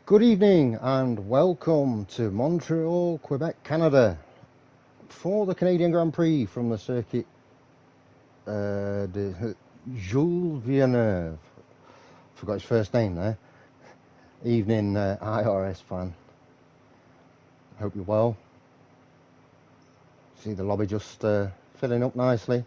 Good evening and welcome to Montreal, Quebec, Canada for the Canadian Grand Prix from the circuit de Jules Villeneuve. Forgot his first name there. Evening, IRS fan. Hope you're well. See the lobby just filling up nicely.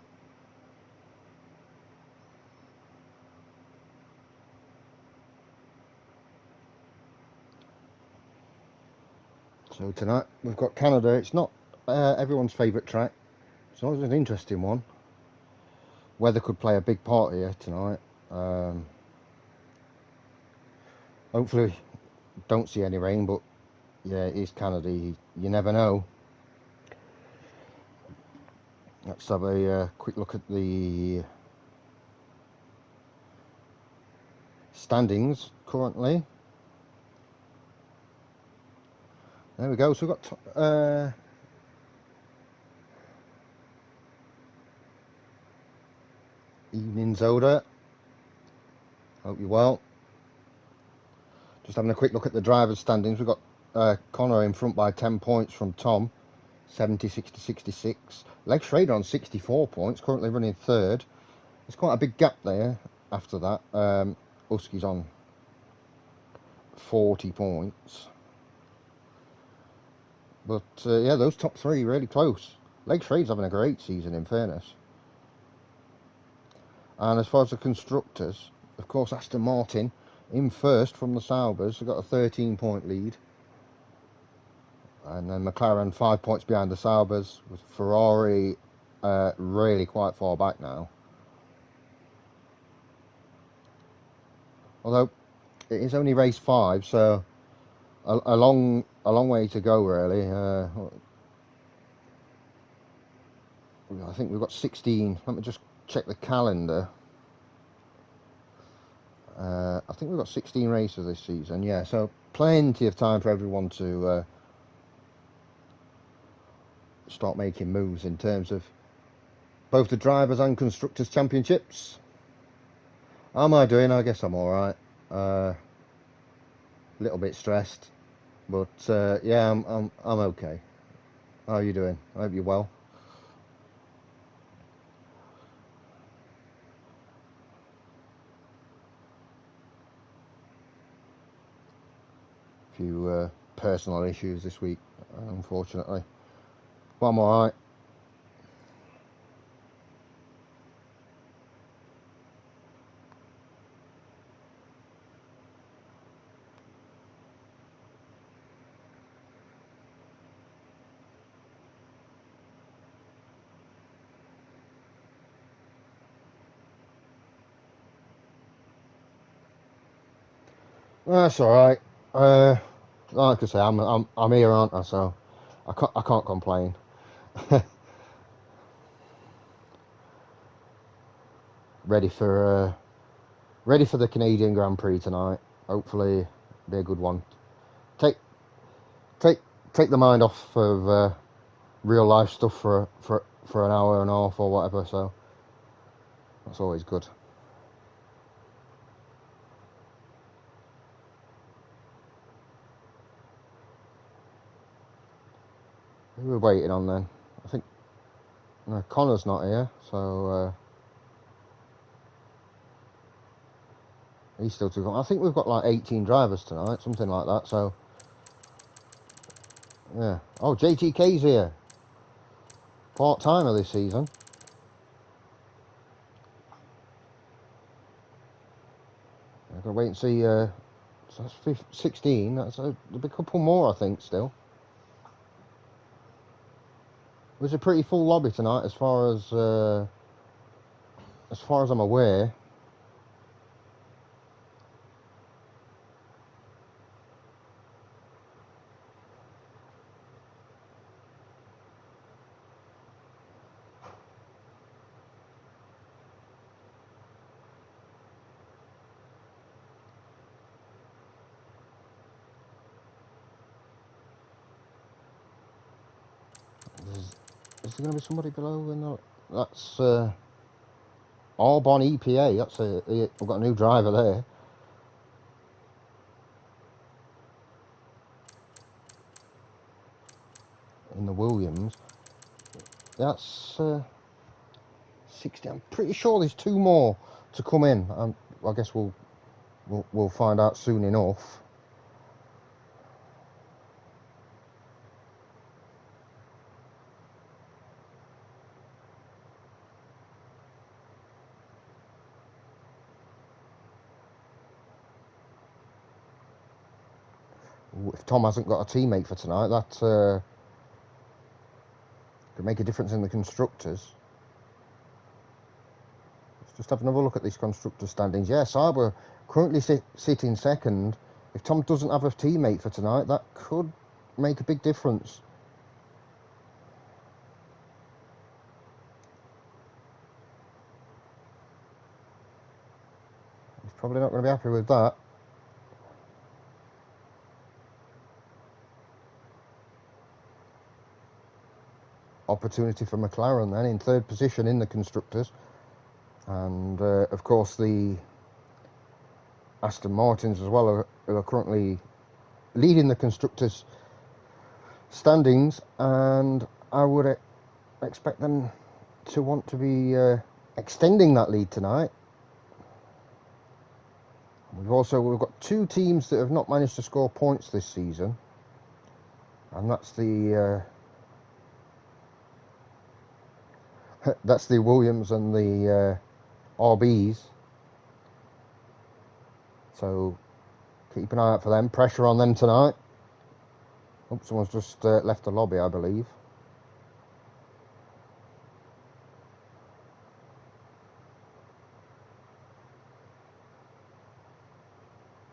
So tonight we've got Canada. It's not everyone's favourite track. It's always an interesting one. Weather could play a big part here tonight. Hopefully don't see any rain, but yeah, it is Canada. You never know. Let's have a quick look at the standings currently. There we go. So we've got evening Zoda. Hope you're well. Just having a quick look at the drivers' standings. We've got Connor in front by 10 points from Tom, 70-60-66. Leg Schrader on 64 points, currently running third. There's quite a big gap there after that. Husky's on 40 points. But yeah, those top three really close. Leg Schrader's having a great season, in fairness. And as far as the constructors, of course, Aston Martin in first from the Saubers. They've got a 13-point lead. And then McLaren 5 points behind the Saubers, with Ferrari really quite far back now. Although it is only race 5, so a long way to go really. I think we've got 16. Let me just check the calendar. I think we've got 16 races this season. Yeah, so plenty of time for everyone to start making moves in terms of both the drivers and constructors championships. How am I doing? I guess I'm all right. A little bit stressed, but yeah, I'm okay. How are you doing? I hope you're well. A few personal issues this week, unfortunately. But I'm all right. That's all right. Like I say, I'm here, aren't I? So I can't complain. Ready for the Canadian Grand Prix tonight. Hopefully, be a good one. Take the mind off of real life stuff for an hour and a half or whatever. So that's always good. Who are we waiting on then? I think Connor's not here, so he's still to come. I think we've got like 18 drivers tonight, something like that. So yeah. Oh, JTK's here. Part-timer this season. I've got to wait and see. So that's 16. There'll be a couple more, I think, still. It was a pretty full lobby tonight, as far as I'm aware. Is there going to be somebody below? That's Arbonne EPA. We've got a new driver there. the Williams. That's 60. I'm pretty sure there's 2 more to come in. I guess we'll find out soon enough. If Tom hasn't got a teammate for tonight, that could make a difference in the constructors. Let's just have another look at these constructor standings. Yeah, Saab currently sitting second. If Tom doesn't have a teammate for tonight, that could make a big difference. He's probably not going to be happy with that. Opportunity for McLaren then in 3rd position in the constructors, and of course the Aston Martins as well who are currently leading the constructors standings, and I would expect them to want to be extending that lead tonight. We've got 2 teams that have not managed to score points this season, and that's the Williams and the RBs. So keep an eye out for them. Pressure on them tonight. Oh, someone's just left the lobby, I believe.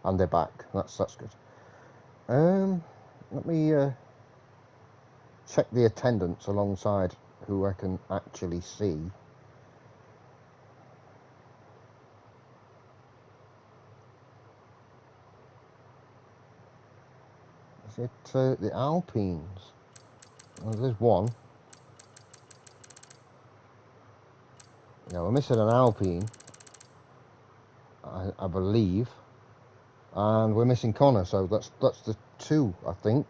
And they're back. That's good. Let me check the attendance alongside who I can actually see. Is it the Alpines? Well, there's one. Yeah, we're missing an Alpine, I believe, and we're missing Connor. So that's the 2, I think.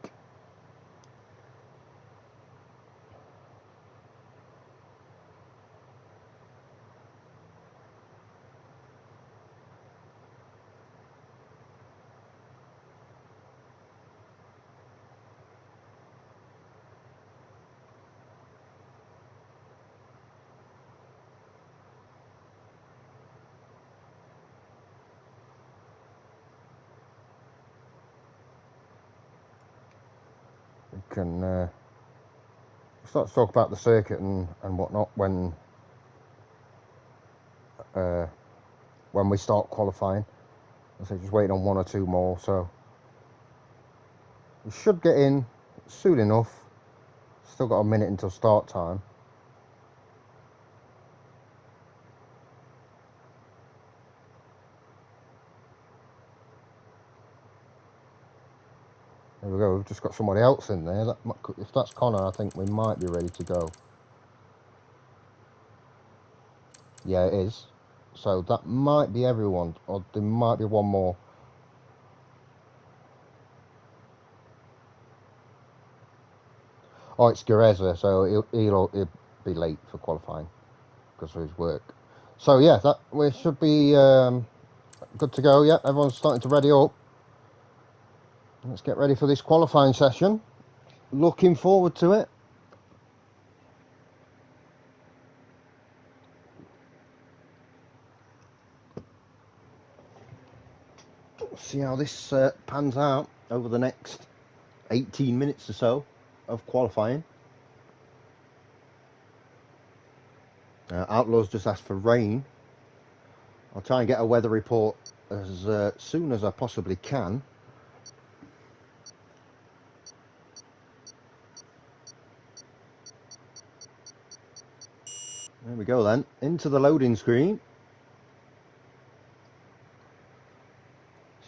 We can start to talk about the circuit and whatnot when we start qualifying. So just waiting on 1 or 2 more, so we should get in soon enough. Still got a minute until start time. There we go, we've just got somebody else in there. If that's Connor, I think we might be ready to go. Yeah, it is. So that might be everyone, or there might be 1 more. Oh, it's Gareza, so he'll be late for qualifying because of his work. So yeah, we should be good to go. Yeah, everyone's starting to ready up. Let's get ready for this qualifying session. Looking forward to it. See how this pans out over the next 18 minutes or so of qualifying. Outlaws just asked for rain. I'll try and get a weather report as soon as I possibly can. There we go then, into the loading screen.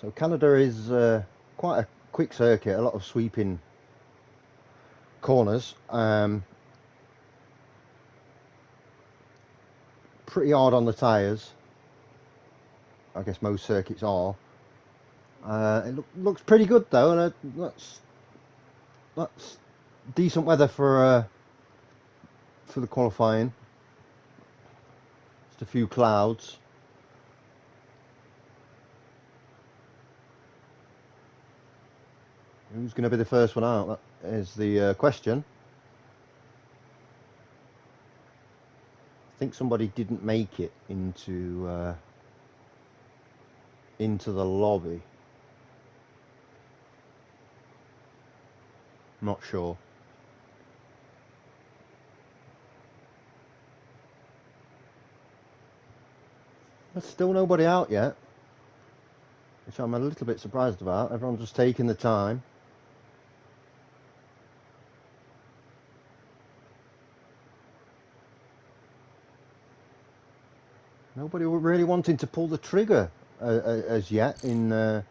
So Canada is quite a quick circuit, a lot of sweeping corners. Pretty hard on the tyres. I guess most circuits are. It looks pretty good though, and that's decent weather for the qualifying. Just a few clouds. Who's going to be the first one out? That is the question. I think somebody didn't make it into the lobby. I'm not sure. There's still nobody out yet, which I'm a little bit surprised about. Everyone's just taking the time. Nobody really wanting to pull the trigger as yet in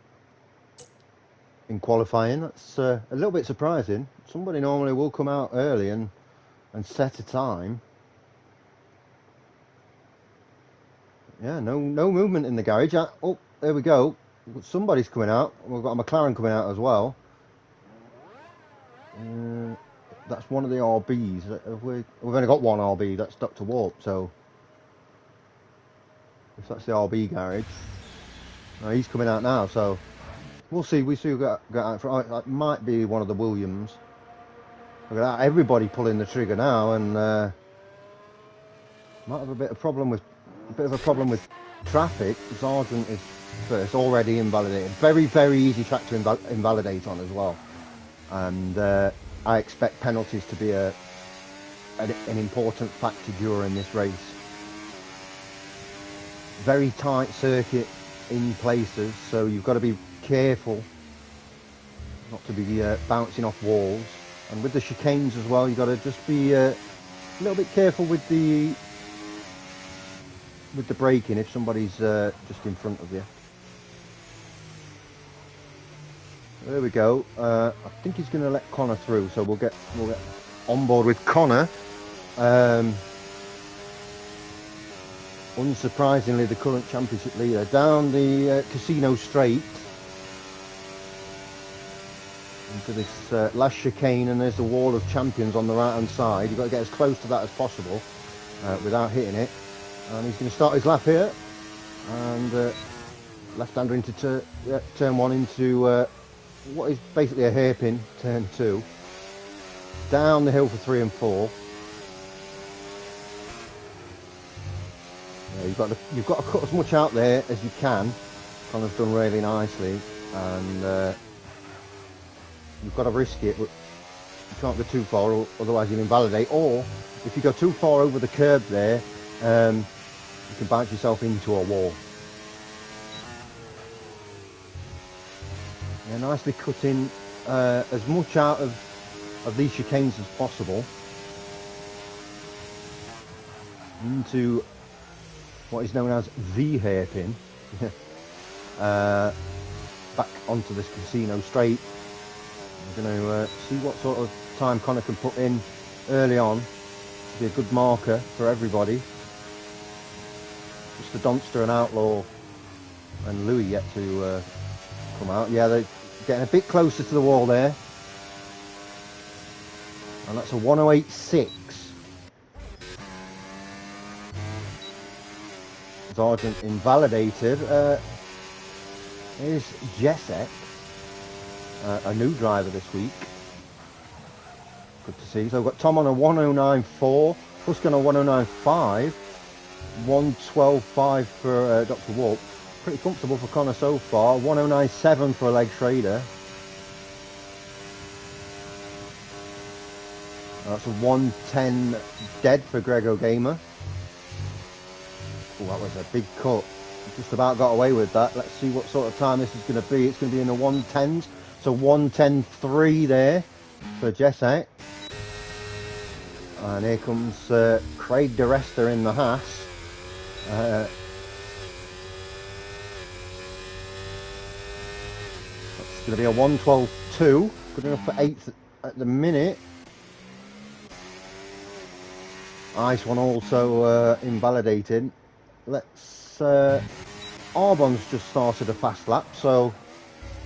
qualifying. That's a little bit surprising. Somebody normally will come out early and set a time. Yeah, no movement in the garage. Oh, there we go. Somebody's coming out. We've got a McLaren coming out as well. That's one of the RBs. We've only got one RB. That's Dr. Warp. So if that's the RB garage, he's coming out now. So we'll see. We see who got out front. That might be one of the Williams. Look at that. Everybody pulling the trigger now, and might have a bit of a problem with traffic. Sargent is first, already invalidated. Very, very easy track to invalidate on as well. And I expect penalties to be an important factor during this race. Very tight circuit in places, so you've got to be careful not to be bouncing off walls. And with the chicanes as well, you've got to just be a little bit careful with the braking if somebody's just in front of you. There we go. I think he's going to let Connor through, so we'll get on board with Connor. Unsurprisingly, the current championship leader down the Casino Straight into this last chicane, and there's the wall of champions on the right hand side. You've got to get as close to that as possible without hitting it. And he's going to start his lap here, and left-hander into turn one into what is basically a hairpin, turn two. Down the hill for 3 and 4. Yeah, you've got to cut as much out there as you can. Connor's done really nicely, and you've got to risk it, but you can't go too far, otherwise you'll invalidate. Or if you go too far over the curb there, you can bounce yourself into a wall. Yeah, nicely cutting as much out of these chicanes as possible into what is known as the hairpin. Back onto this Casino Straight. We're going to see what sort of time Connor can put in early on. Be a good marker for everybody. Just the Donster and Outlaw and Louis yet to come out. Yeah, they're getting a bit closer to the wall there. And that's a 108.6. Sargent invalidated. Here's Jessek, a new driver this week. Good to see. So we've got Tom on a 109.4, Husk on a 109.5, 112.5 for Dr. Warp. Pretty comfortable for Connor so far. 109.7 for Leg Schrader. That's a 110 dead for Grego Gamer. Oh, that was a big cut. Just about got away with that. Let's see what sort of time this is going to be. It's going to be in the 110s. So 110.3 there for Jessek. And here comes Craig DeResta in the Haas. That's going to be a 112.2. Good enough for 8th at the minute. Ice one also invalidated. Let's Arbon's just started a fast lap, so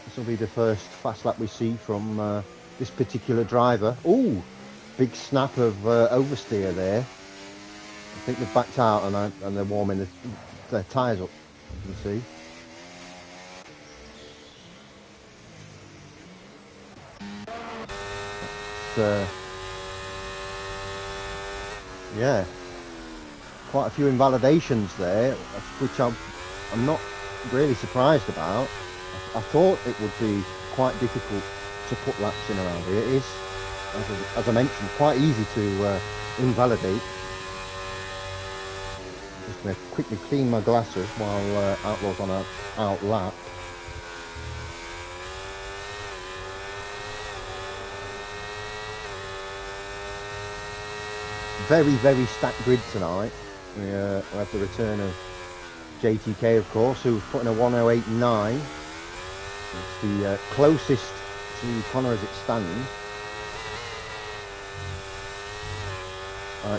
this will be the first fast lap we see from the this particular driver. Ooh, big snap of oversteer there. I think they've backed out and they're warming their tyres up, you can see. Yeah, quite a few invalidations there, which I'm not really surprised about. I thought it would be quite difficult to put laps in around here. It is, as I mentioned, quite easy to invalidate. Just going to quickly clean my glasses while Outlaw's on an out lap. Very, very stacked grid tonight. We have the return of JTK, of course, who's putting a 1:08.9. It's the closest to Connor as it stands.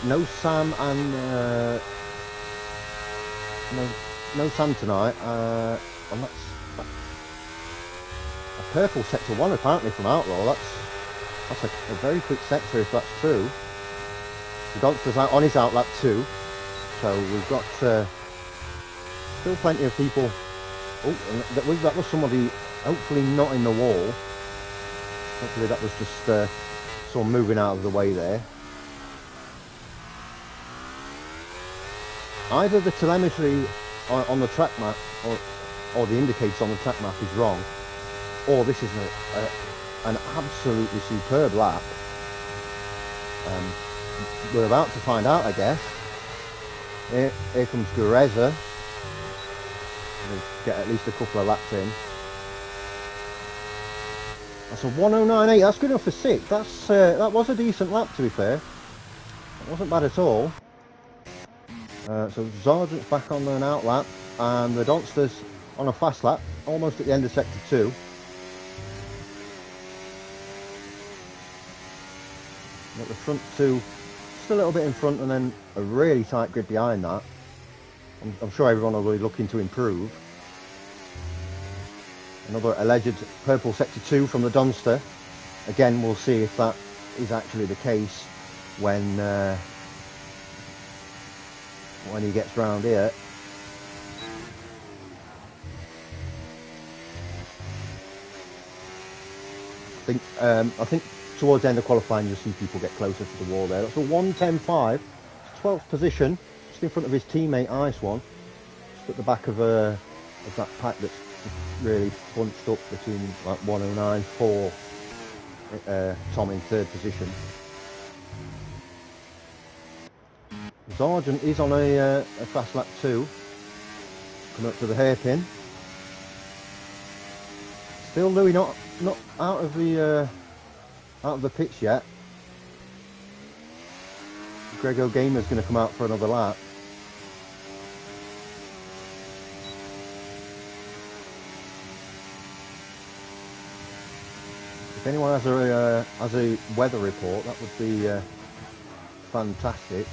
No Sam and no Sam tonight. And that's a purple sector 1 apparently from Outlaw. That's a very quick sector if that's true. The Donster's out on his out lap 2, so we've got still plenty of people. Oh, that was somebody hopefully not in the wall. Hopefully that was just someone moving out of the way there. Either the telemetry on the track map or the indicators on the track map is wrong, or this is an absolutely superb lap. We're about to find out, I guess. Here comes Gureza. We'll get at least a couple of laps in. That's a 1:09.8. That's good enough for 6. That was a decent lap, to be fair. It wasn't bad at all. So Sargent's back on an out lap, and the Donster's on a fast lap, almost at the end of sector 2. Got the front 2 just a little bit in front, and then a really tight grid behind that. I'm sure everyone will be looking to improve. Another alleged purple sector 2 from the Donster. Again, we'll see if that is actually the case when he gets round here. I think towards the end of qualifying you'll see people get closer to the wall there. That's a 1:10.5, 12th position, just in front of his teammate Ice One, just at the back of that pack that's really bunched up between like 1:09.4, Tom in 3rd position. Sargent is on a fast lap 2, coming up to the hairpin. Still Louis not out of the pits yet. Grego Gamer's going to come out for another lap. If anyone has a weather report, that would be fantastic.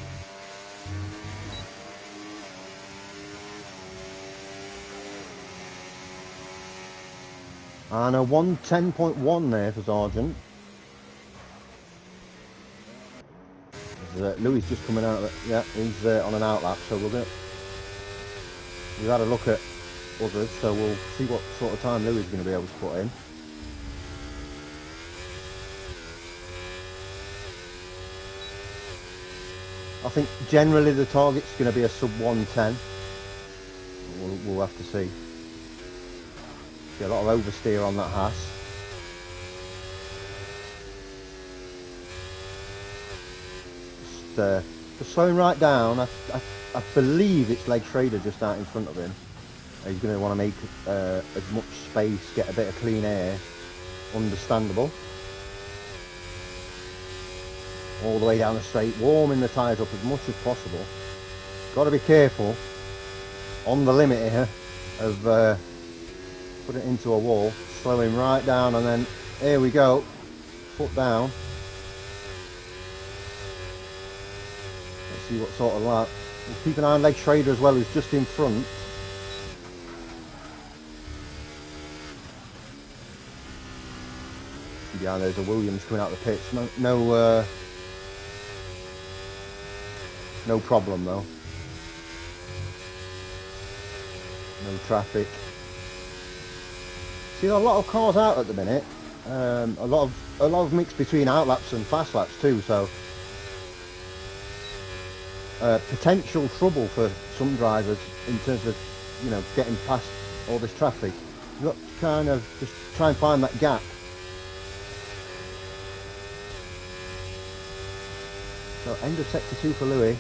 And a 1:10.1 there for Sargent. Louis just coming out of it. Yeah, he's on an out lap, so we've had a look at others, so we'll see what sort of time Louis is going to be able to put in. I think generally the target's going to be a sub 1:10. We'll have to see. See a lot of oversteer on that Haas. Just slowing right down. I believe it's Leg Schrader just out in front of him. He's going to want to make as much space, get a bit of clean air. Understandable. All the way down the straight, warming the tyres up as much as possible. Got to be careful on the limit here of putting it into a wall. Slowing right down, and then here we go. Foot down. Let's see what sort of lap. We'll keep an eye on Leg Schrader as well, who's just in front. behind there's a Williams coming out of the pits. No problem though. No traffic. See a lot of cars out at the minute. A lot of mix between out laps and fast laps too. So potential trouble for some drivers in terms of getting past all this traffic. You've got to kind of just try and find that gap. So end of sector 2 for Louis.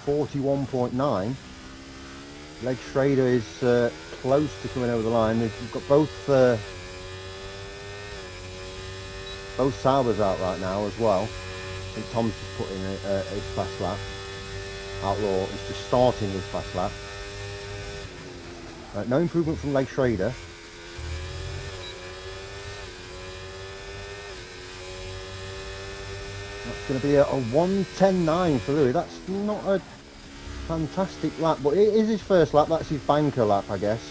41.9. Leg Schrader is close to coming over the line. We've got both Saubers out right now as well. I think Tom's just put in his fast lap. Outlaw is just starting his fast lap. No improvement from Leg Schrader. That's going to be a 1:10.9 for Louis. That's not a fantastic lap, but it is his first lap. That's his banker lap, I guess.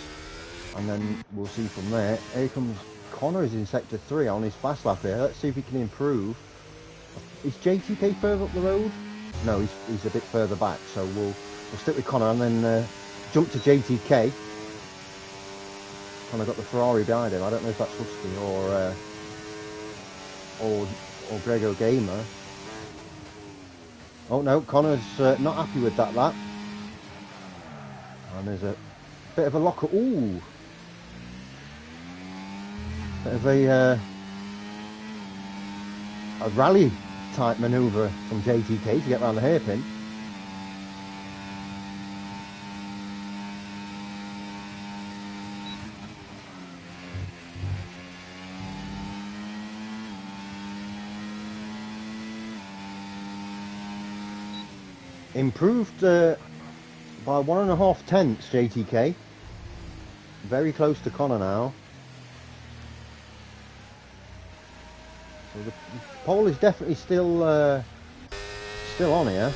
And then we'll see from there. Here comes Connor, is in sector 3 on his fast lap here. Let's see if he can improve. Is JTK further up the road? No, he's a bit further back, so we'll stick with Connor and then jump to JTK. Connor got the Ferrari behind him. I don't know if that's Husky or Grego Gamer. Oh no, Connor's not happy with that lap. And there's a bit of a locker. Ooh, bit of a rally type manoeuvre from JTK to get around the hairpin. Improved by 1.5 tenths, JTK. Very close to Connor now. So the pole is definitely still on here.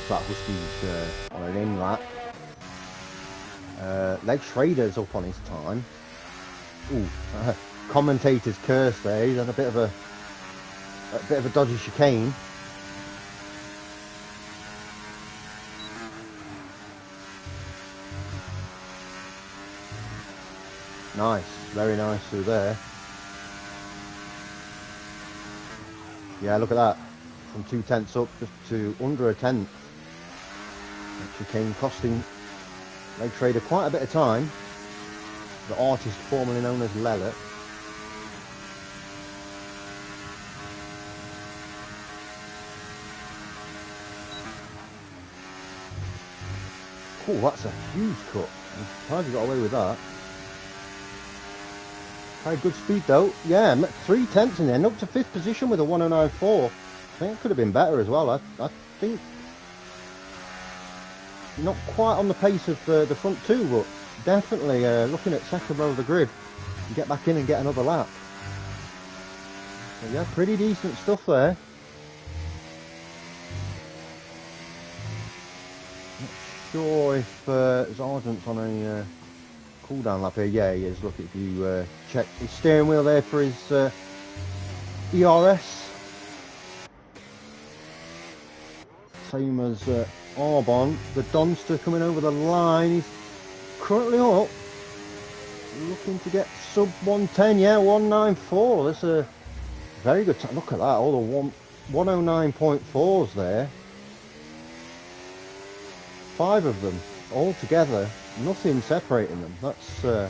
That Husky's on an in lap. Leg Schrader's up on his time. Ooh, commentator's curse there. He's had a bit of a dodgy chicane. Nice, very nice through there. Yeah, look at that. From 2 tenths up just to under a tenth. That chicane costing Leg Schrader quite a bit of time. The artist formerly known as Lellert. Oh, that's a huge cut. I'm surprised he got away with that. Had good speed though. Yeah, 3 tenths in there, up to 5th position with a 109.4. I think it could have been better as well. I think not quite on the pace of the front two, but definitely looking at second row of the grid. You get back in and get another lap. So yeah, pretty decent stuff there. Sure if Zardent's on a cool down lap here. Yeah, he is. Look, if you check his steering wheel there for his ERS, same as Arbon. The Donster coming over the line. He's currently up, looking to get sub 110. Yeah, 194. That's a very good time. Look at that, all the 109.4s there. 5 of them all together, nothing separating them. That's going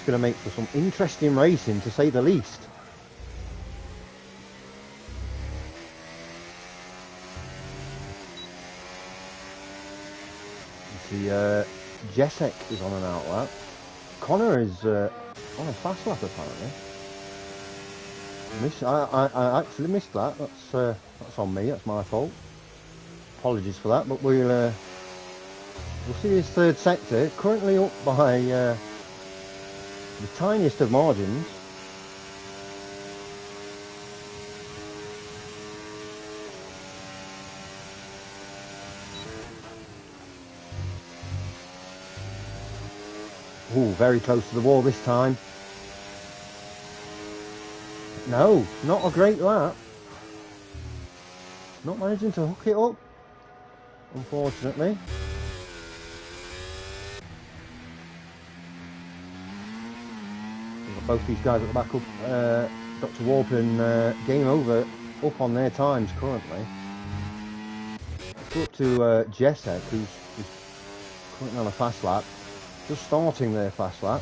to make for some interesting racing, to say the least. You see, Jesek is on an out lap. Connor is on a fast lap apparently. I actually missed that. That's on me. That's my fault. Apologies for that. But we'll see his 3rd sector currently up by the tiniest of margins. Ooh, very close to the wall this time. No, not a great lap. Not managing to hook it up, unfortunately. We've got both these guys at the back up. Dr. Warp and Game Over up on their times currently. Let's go up to Jessek, who's currently on a fast lap. Just starting their fast lap.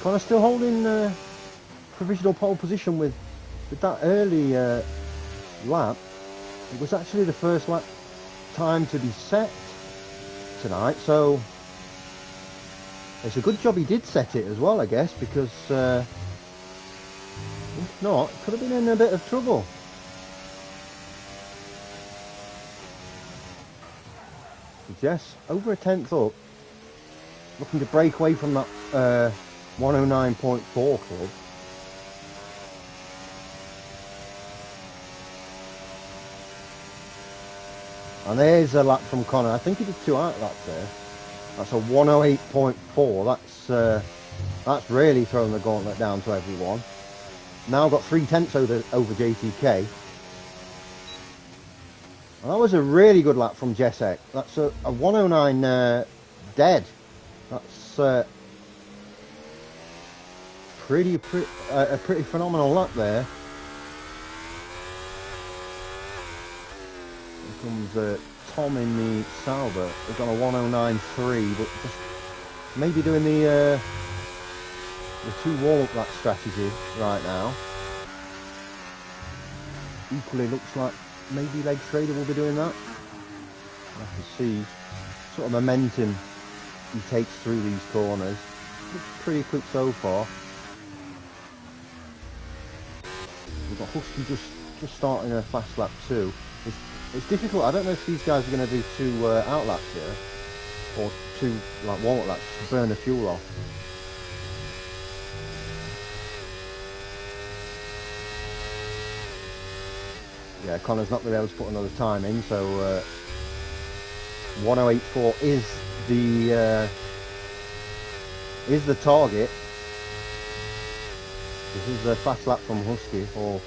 Connor's still holding provisional pole position with that early lap. It was actually the first lap time to be set tonight, so it's a good job he did set it as well, I guess, because if not, could have been in a bit of trouble. Jess, over a tenth up, looking to break away from that 109.4 club. And there's a lap from Connor. I think he did 2 out laps there. That's a 108.4. That's really thrown the gauntlet down to everyone. Now got 3/10 over JTK. And that was a really good lap from Jessek. That's a 109 dead. That's a pretty phenomenal lap there. Here comes Tom in the Sauber. He's got a 109.3, but just maybe doing the 2 warm-up lap strategy right now. Equally looks like maybe Leg Trader will be doing that. I can see sort of momentum he takes through these corners. Looks pretty quick so far. We've got Husky just starting a fast lap too. It's difficult. I don't know if these guys are going to do 2 out laps here, or 2 like warm-up laps to burn the fuel off. Yeah, Connor's not going to be able to put another time in, so 108.4 is the target. This is a fast lap from Husky, or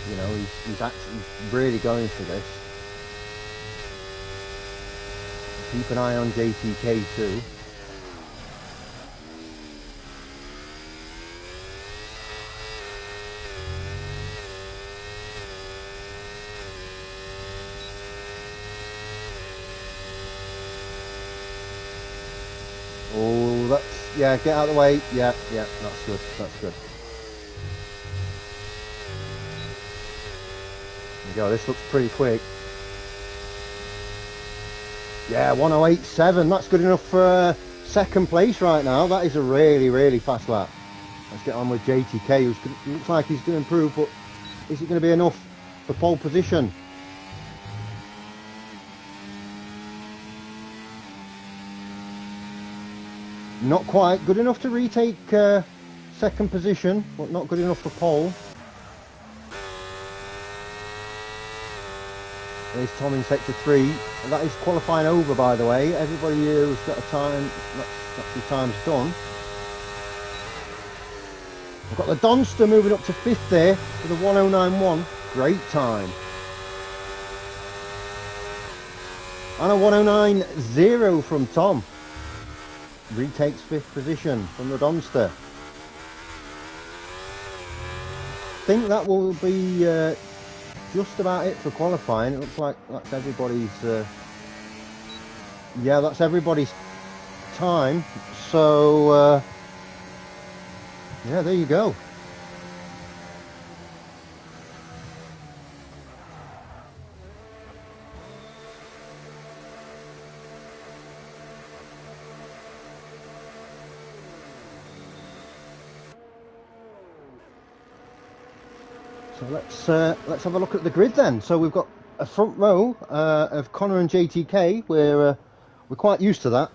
you know, he's actually really going for this. Keep an eye on JTK too. Oh, that's, yeah, get out of the way. Yeah, that's good, that's good. There we go, this looks pretty quick. Yeah, 108.7, that's good enough for second place right now. That is a really fast lap. Let's get on with JTK, who looks like he's going to improve, but is it going to be enough for pole position? Not quite. Good enough to retake second position, but not good enough for pole. There's Tom in sector 3. And that is qualifying over, by the way. Everybody who's got a time, that's your time's done. We've got the Donster moving up to 5th there with a 109.1. Great time. And a 109.0 from Tom. Retakes 5th position from the Donster. I think that will be just about it for qualifying. It looks like that's everybody's yeah, that's everybody's time. So yeah, there you go. So let's have a look at the grid then. So we've got a front row of Connor and JTK. We're quite used to that.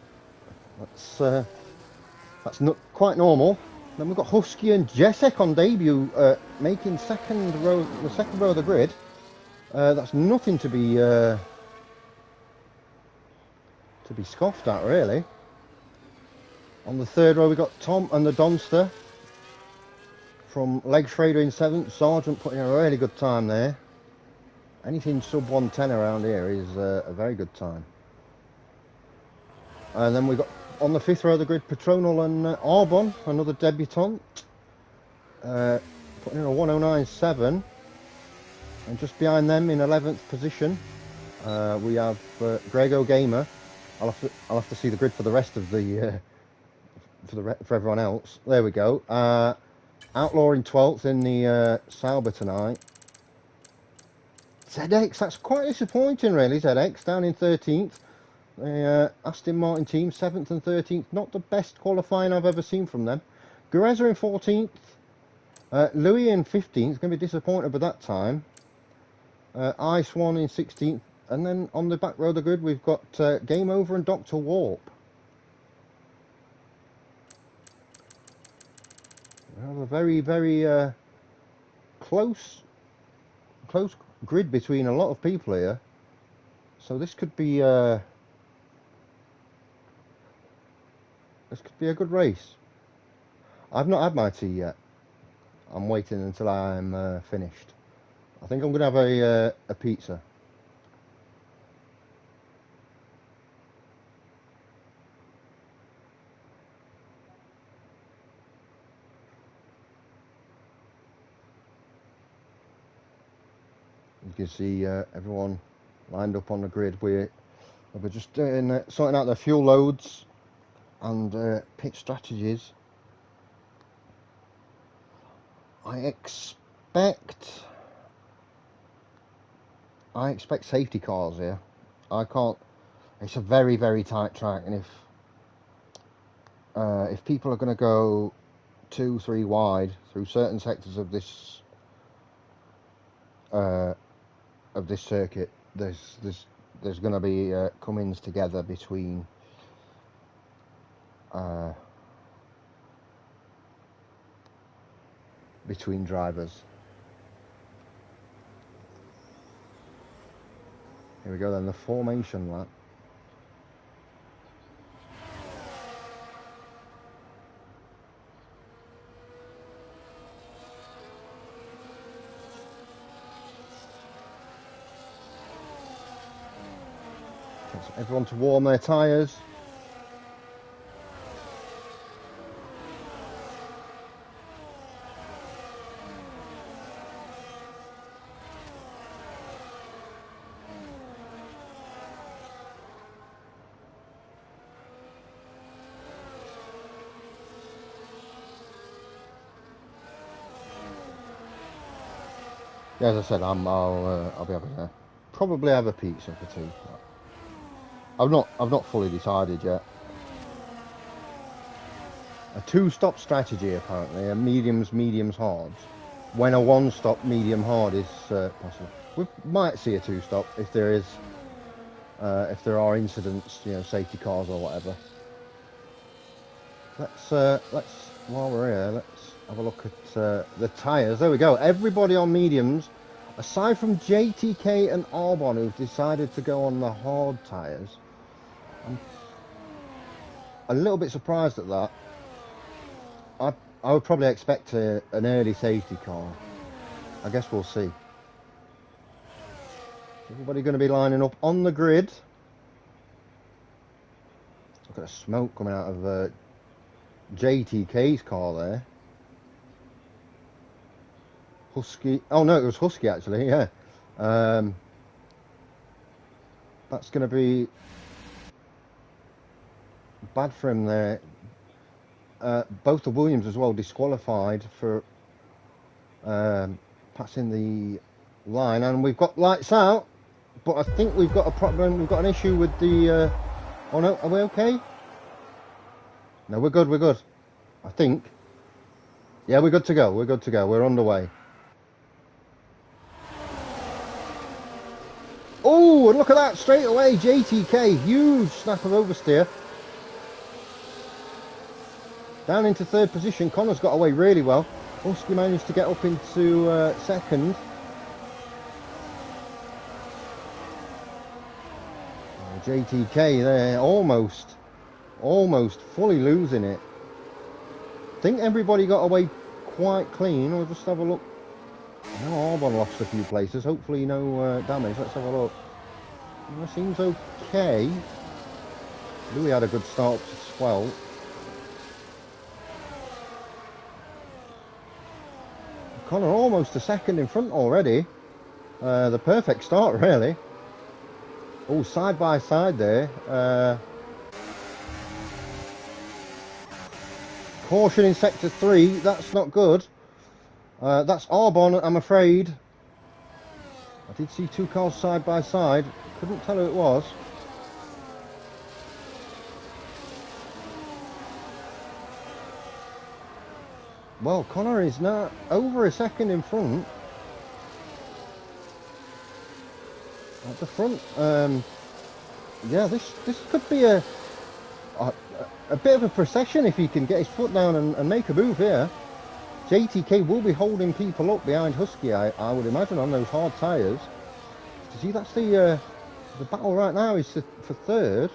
That's not quite normal. Then we've got Husky and Jessek on debut, making the second row of the grid. That's nothing to be to be scoffed at, really. On the third row, we got Tom and the Donster from Leg Schrader in 7th. Sargent putting in a really good time there. Anything sub 110 around here is a very good time. And then we got on the 5th row of the grid, Patronal and Arbon, another debutant, putting in a 109.7. And just behind them in 11th position, we have Grego Gamer. I'll have to see the grid for the rest of the for everyone else. There we go. Outlaw in 12th in the Sauber tonight. ZX, that's quite disappointing, really. ZX down in 13th. The Aston Martin team 7th and 13th. Not the best qualifying I've ever seen from them. Gureza in 14th. Louis in 15th. Going to be disappointed with that time. Ice One in 16th. And then on the back row of the grid, we've got Game Over and Dr. Warp. We have a very, very close grid between a lot of people here. So this could be a good race. I've not had my tea yet. I'm waiting until I'm finished. I think I'm going to have a pizza. You can see everyone lined up on the grid. We're just doing sorting out their fuel loads and pit strategies. I expect safety cars here. I can't. It's a very, very tight track, and if people are going to go 2-3 wide through certain sectors of this circuit, there's going to be come-ins together between drivers. Here we go then, the formation lap. Everyone to warm their tyres. Yeah, as I said, I'll be able to probably have a pizza for tea. I've not fully decided yet. A 2-stop strategy apparently, a mediums, hards. When a 1-stop medium hard is possible, we might see a 2-stop if there are incidents, safety cars or whatever. Let's while we're here, let's have a look at the tyres. There we go. Everybody on mediums, aside from JTK and Arbon, who've decided to go on the hard tyres. I'm a little bit surprised at that. I would probably expect an early safety car. I guess we'll see. Everybody going to be lining up on the grid. Look at the smoke coming out of JTK's car there. Husky. Oh no, it was Husky actually. Yeah. That's going to be bad for him there. Both the Williams as well disqualified for passing the line, and we've got lights out, but I think we've got a problem. We've got an issue with the oh no, are we okay? No, we're good, I think. Yeah, we're good to go, we're underway. Oh, and look at that, straight away, JTK, huge snap of oversteer. Down into 3rd position. Connor's got away really well. Husky managed to get up into 2nd. JTK there, almost fully losing it. I think everybody got away quite clean. We'll just have a look. I know Arbon lost a few places. Hopefully no damage. Let's have a look. It seems okay. Louis had a good start to 12. Connor almost a second in front already. The perfect start, really. Oh, side by side there. Caution in sector 3. That's not good. That's Arbon, I'm afraid. I did see two cars side by side. Couldn't tell who it was. Well, Connor is now over a second in front. At the front. Yeah, this could be a bit of a procession if he can get his foot down and make a move here. JTK will be holding people up behind Husky, I would imagine, on those hard tyres. You see, that's the battle right now is for third.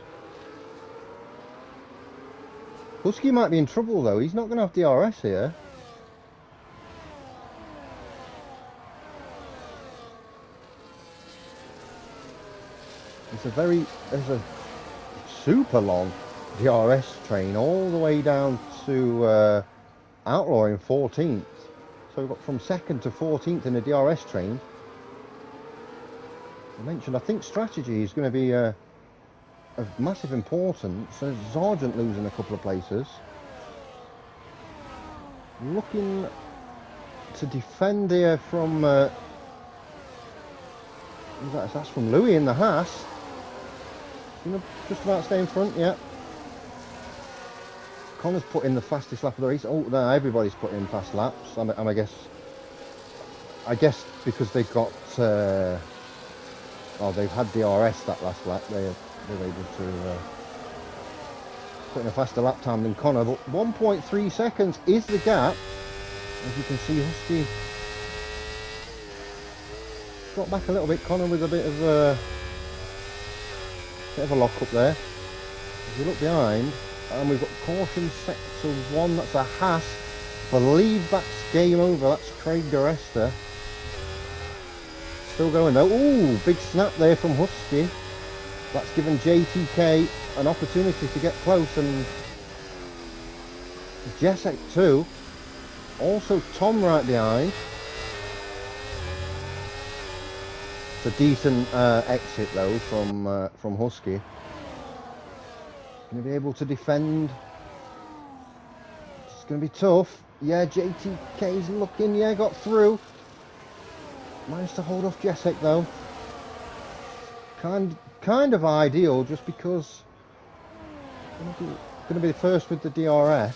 Husky might be in trouble though. He's not going to have DRS here. There's a super long DRS train all the way down to Outlaw in 14th. So we've got from 2nd to 14th in the DRS train. I mentioned, I think strategy is going to be of massive importance. So Sargent losing a couple of places. Looking to defend here from... that's from Louis in the Haas. Just about stay in front, yeah. Connor's put in the fastest lap of the race. Oh, no, everybody's put in fast laps. And I guess because they've got, they've had DRS that last lap. They're able to put in a faster lap time than Connor. But 1.3 seconds is the gap. As you can see, Husky got back a little bit. Connor with a bit of a lock up there. As we look behind, and we've got caution sector 1. That's a Haas. Believe that's game over. That's Craig DeResta. Still going though. Ooh, big snap there from Husky. That's given JTK an opportunity to get close, and Jessic too. Also Tom right behind. It's a decent exit though from Husky. Going to be able to defend. It's going to be tough. Yeah, JTK's looking. Yeah, got through. Managed to hold off Jessic though. Kind of ideal, just because going to be the first with the DRS.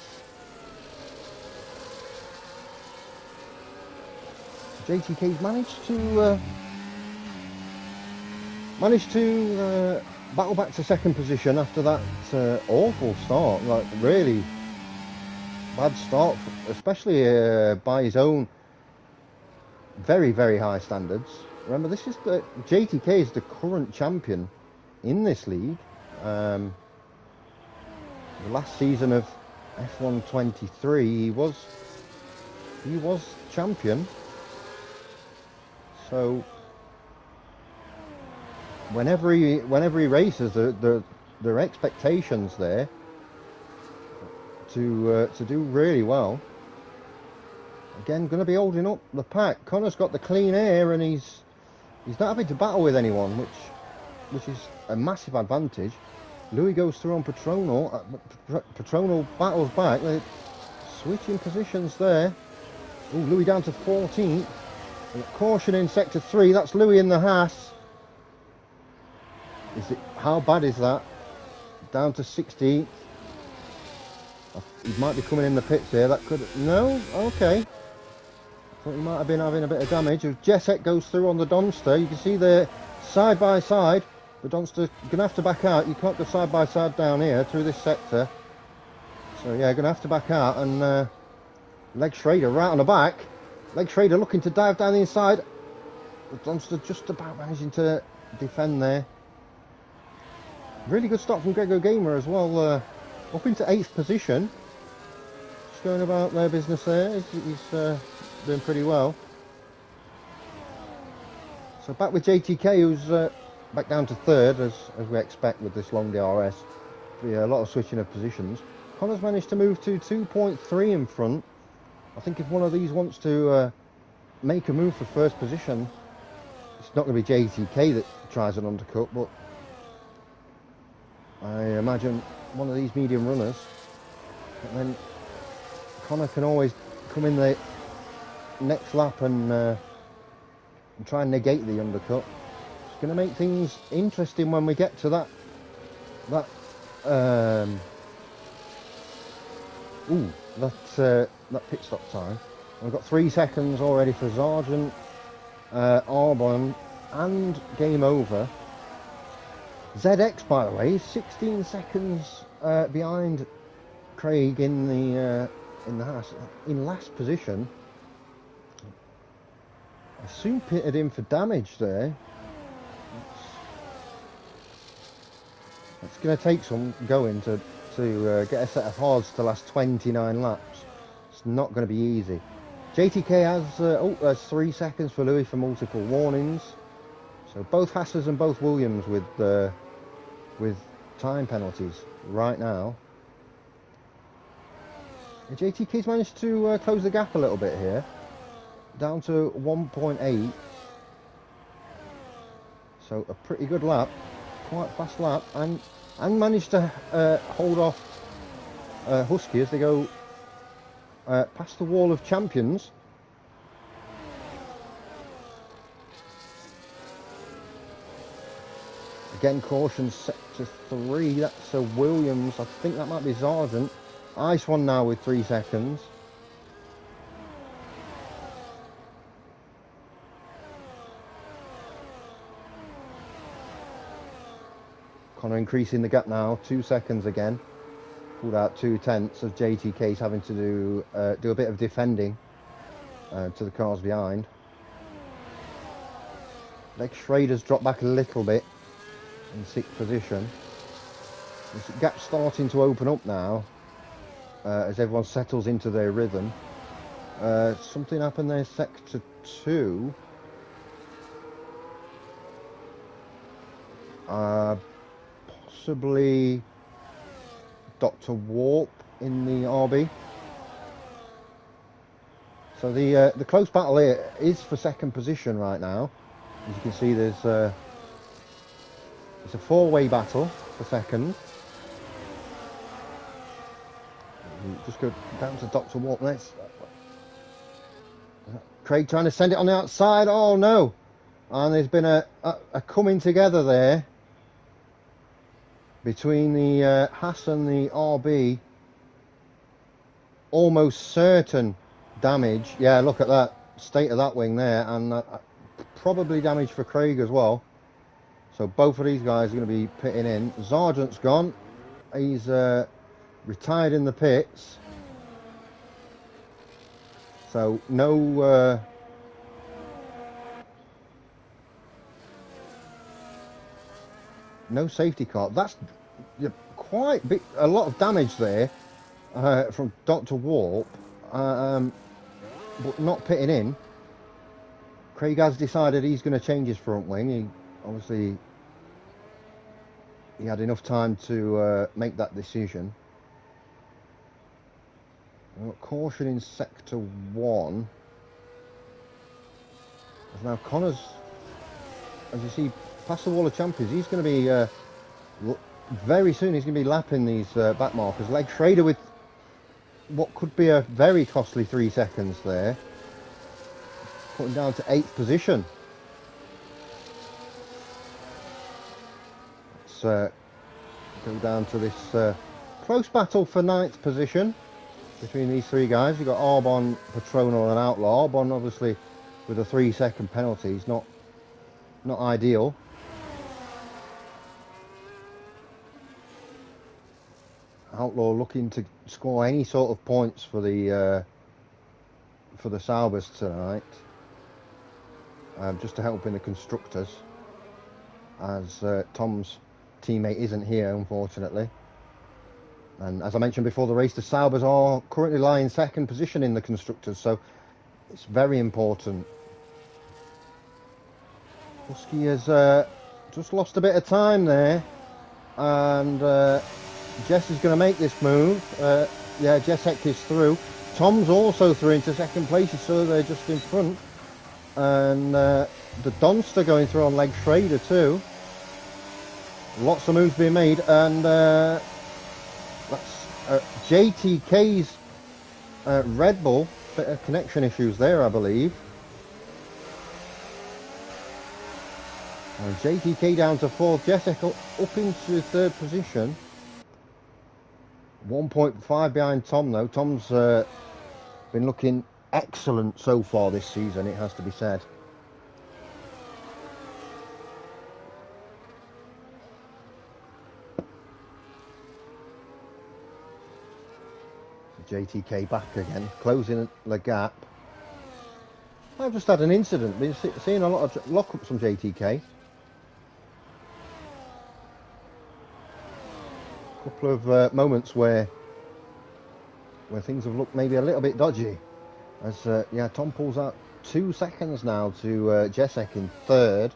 JTK's managed to battle back to second position after that awful start, like really bad start, especially by his own very, very high standards. Remember, this is JTK is the current champion in this league. The last season of F1 23, he was champion. So whenever he races, there are expectations there to do really well. Again, going to be holding up the pack. Connor's got the clean air, and he's not having to battle with anyone, which is a massive advantage. Louis goes through on Petronal. Petronal battles back. They're switching positions there. Oh, Louis down to 14th. Caution in sector 3. That's Louis in the Haas. How bad is that? Down to 16th. He might be coming in the pits here. That could... No? Okay. Thought he might have been having a bit of damage. If Jessic goes through on the Donster, you can see they're side by side. The Donster going to have to back out. You can't go side by side down here through this sector. So yeah, going to have to back out. And Leg Schrader right on the back. Leg Schrader looking to dive down the inside. The Donster just about managing to defend there. Really good start from Grego Gamer as well, up into 8th position. Just going about their business there. He's doing pretty well. So back with JTK, who's back down to 3rd, as we expect with this long DRS. Be a lot of switching of positions. Connor's managed to move to 2.3 in front. I think if one of these wants to make a move for first position, it's not going to be JTK that tries an undercut, but I imagine one of these medium runners. And then Connor can always come in the next lap and try and negate the undercut. It's going to make things interesting when we get to that pit stop time. We've got 3 seconds already for Sargent, Arbon, and game over. ZX, by the way, is 16 seconds behind Craig in the Haas, in last position. I soon pitted him for damage there. It's going to take some going to get a set of hards to last 29 laps. It's not going to be easy. JTK has there's 3 seconds for Louis for multiple warnings. So both Hassers and both Williams with time penalties right now. JTK's managed to close the gap a little bit here, down to 1.8. So a pretty good lap, quite fast lap, and managed to hold off Husky as they go past the wall of champions. Again, caution set to 3. That's a Williams. I think that might be Sargent. Ice one now with 3 seconds. Connor increasing the gap now, 2 seconds again. Pulled out 2/10 as JTK's having to do a bit of defending to the cars behind. Lex Schrader's dropped back a little bit in 6th position. This gap's starting to open up now as everyone settles into their rhythm. Something happened there, sector 2. Possibly Dr. Warp in the RB. So the close battle here is for 2nd position right now. As you can see, there's it's a 4-way battle for 2nd. Just go down to Dr. Warp next. Craig trying to send it on the outside. Oh no! And there's been a coming together there between the Haas and the RB. Almost certain damage. Yeah, look at that state of that wing there, and probably damage for Craig as well. So both of these guys are going to be pitting in. Sargent's gone. He's retired in the pits. So no safety car. That's quite big, a lot of damage there from Dr. Warp, but not pitting in. Craig has decided he's going to change his front wing. He obviously had enough time to make that decision. Caution in sector 1. As now Connor's, as you see, past the wall of champions. He's going to be very soon. He's going to be lapping these back markers. Leg Schrader with what could be a very costly 3 seconds there, putting down to 8th position. Let's go down to this close battle for 9th position between these 3 guys. You've got Arbon, Patronal and Outlaw. Arbon obviously with a 3-second penalty. He's not ideal. Outlaw looking to score any sort of points for the Saubers tonight, just to help in the constructors, as Tom's teammate isn't here, unfortunately. And as I mentioned before the race, the Saubers are currently lying second position in the constructors, so it's very important. Husky has just lost a bit of time there, and Jess is going to make this move. Yeah, Jessek is through. Tom's also through into second place, so they're just in front. And the Donster going through on Leg Schrader too. Lots of moves being made, and that's JTK's Red Bull. Bit of connection issues there, I believe. And JTK down to fourth. Jessek up into third position. 1.5 behind Tom though. Tom's been looking excellent so far this season, it has to be said. JTK back again, closing the gap. I've just had an incident, been seeing a lot of lockups from JTK. Couple of moments where things have looked maybe a little bit dodgy. As yeah, Tom pulls out 2 seconds now to Jessek in third,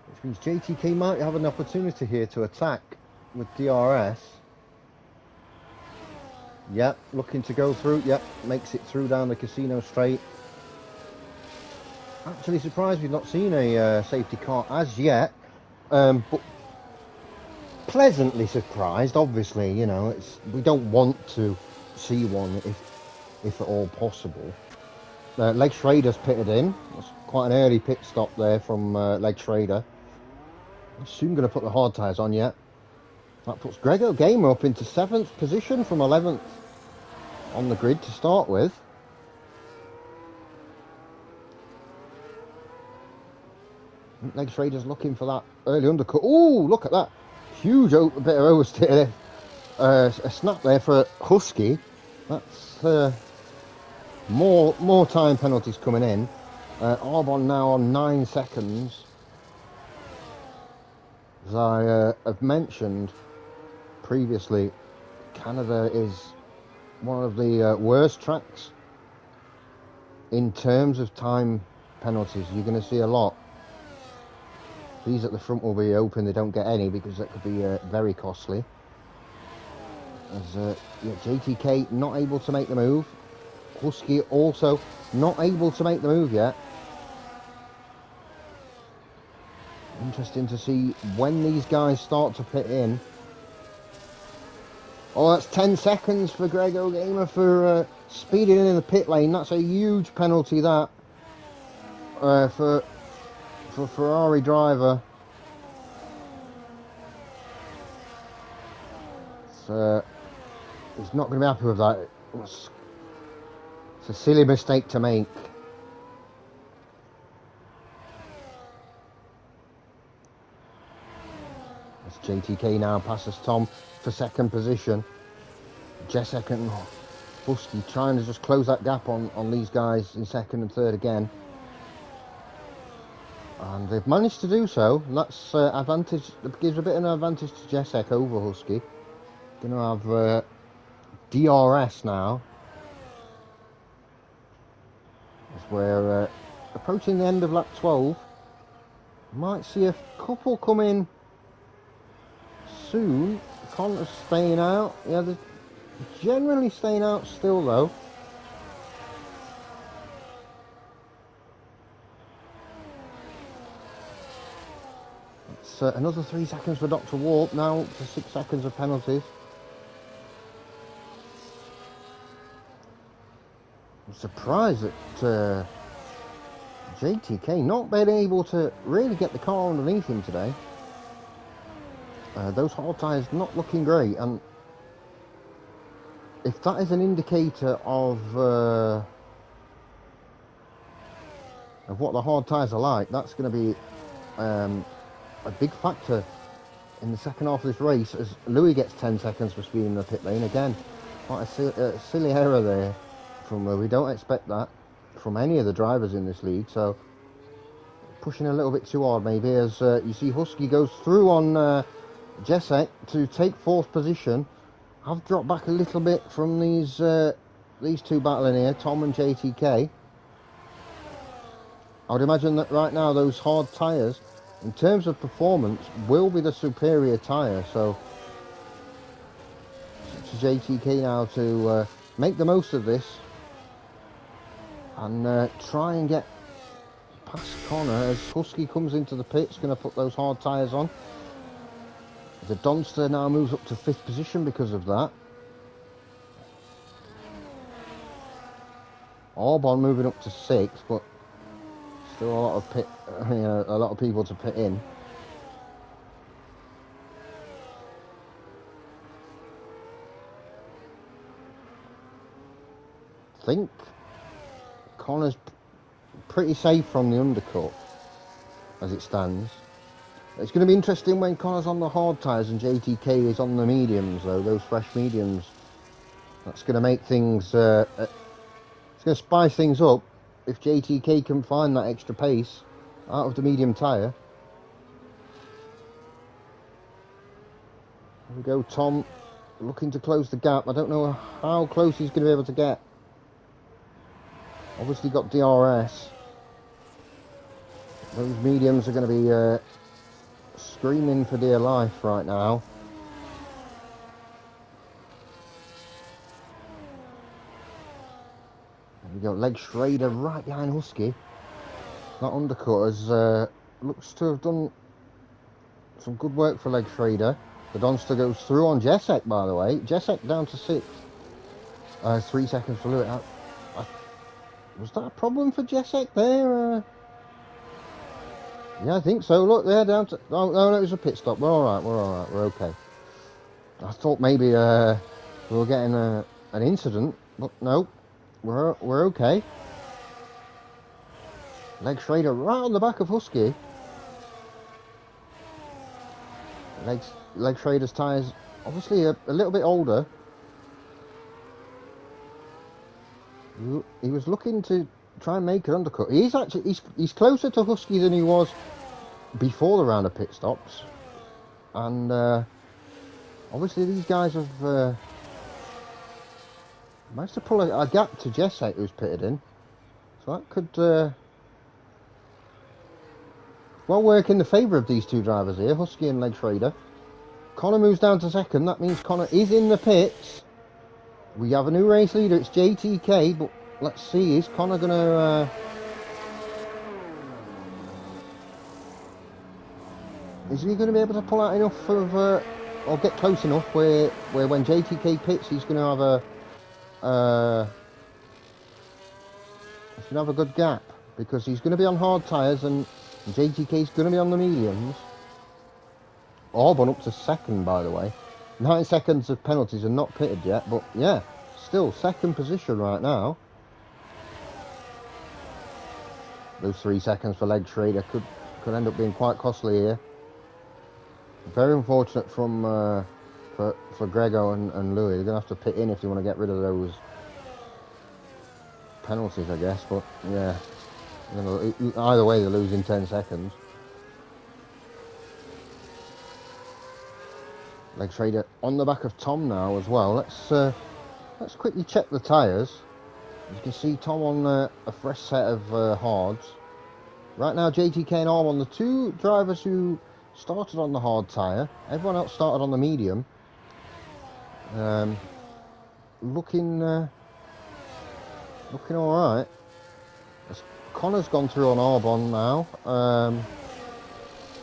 which means JTK might have an opportunity here to attack with DRS. Yep, looking to go through. Yep, makes it through down the casino straight. Actually surprised we've not seen a safety car as yet, but pleasantly surprised. Obviously, you know, we don't want to see one if at all possible. Leg Schrader's pitted in. That's quite an early pit stop there from Leg Schrader. I'm soon going to put the hard tyres on yet. That puts Gregor Gamer up into 7th position from 11th on the grid to start with. Leg Schrader's looking for that early undercut. Oh, look at that. Huge bit of oversteer there. A snap there for Husky. That's more time penalties coming in. Arbon now on 9 seconds. As I have mentioned previously, Canada is one of the worst tracks in terms of time penalties. You're going to see a lot. These at the front will be open, they don't get any because that could be very costly. As yeah, JTK not able to make the move. Husky also not able to make the move yet. Interesting to see when these guys start to pit in. Oh, that's 10 seconds for Gregor Gamer for speeding in the pit lane. That's a huge penalty, that, for Ferrari driver. So he's not going to be happy with that. It's a silly mistake to make. As JTK now passes Tom for second position. Jessek and Husky trying to just close that gap on these guys in second and third again. And they've managed to do so. That's advantage. That gives a bit of an advantage to Jessek over Husky. Going to have DRS now. As we're approaching the end of lap 12. Might see a couple come in soon. Connor's staying out. Yeah, they're generally staying out still though. It's another 3 seconds for Dr. Warp now, up to 6 seconds of penalties. I'm surprised that JTK not been able to really get the car underneath him today. Those hard tyres not looking great, and if that is an indicator of what the hard tyres are like, that's going to be a big factor in the second half of this race, as Louis gets 10 seconds for speeding in the pit lane again. Quite a silly error there from Louis. Don't expect that from any of the drivers in this league, so pushing a little bit too hard maybe, as you see Husky goes through on Jesek to take 4th position. I've dropped back a little bit from these two battling here, Tom and JTK. I would imagine that right now those hard tyres, in terms of performance, will be the superior tyre. So it's to JTK now to make the most of this and try and get past Connor as Husky comes into the pits, going to put those hard tyres on. The Donster now moves up to 5th position because of that. Albon moving up to 6th, but still a lot of a lot of people to pit in. I think Connor's pretty safe from the undercut as it stands. It's going to be interesting when Connor's on the hard tyres and JTK is on the mediums, though, those fresh mediums. That's going to make things, it's going to spice things up if JTK can find that extra pace out of the medium tyre. Here we go, Tom looking to close the gap. I don't know how close he's going to be able to get. Obviously got DRS. Those mediums are going to be screaming for dear life right now. There we go, Leg Schrader right behind Husky. That undercut has looks to have done some good work for Leg Schrader. The Donster goes through on Jesek, by the way. Jesek down to 6th. 3 seconds for Lewis. Was that a problem for Jesek there? Yeah, I think so. Look, they're down to... Oh, no, it was a pit stop. We're alright, we're okay. I thought maybe we were getting an incident, but no. We're okay. Leg Schrader right on the back of Husky. Leg Schrader's tyres obviously a little bit older. He was looking to try and make an undercut. He's closer to Husky than he was before the round of pit stops, and obviously these guys have managed to pull a gap to Jesek, who's pitted in, so that could well work in the favour of these two drivers here, Husky and Leg Schrader. Connor moves down to 2nd. That means Connor is in the pits. We have a new race leader, it's JTK, but let's see, is Connor going to... is he going to be able to pull out enough of... or get close enough where when JTK pits, he's going to have he's going to have a good gap, because he's going to be on hard tyres and JTK's going to be on the mediums. Albon up to 2nd, by the way. 9 seconds of penalties and not pitted yet, but yeah, still 2nd position right now. Those 3 seconds for Leg Schrader could end up being quite costly here. Very unfortunate from for Grego and Louis. They're going to have to pit in if they want to get rid of those penalties, I guess, but yeah. Either way, they're losing 10 seconds. Leg Schrader on the back of Tom now as well. Let's quickly check the tyres. You can see Tom on a fresh set of hards. Right now, JTK and Albon, the two drivers who started on the hard tyre. Everyone else started on the medium. Looking all right. Connor's gone through on Albon now.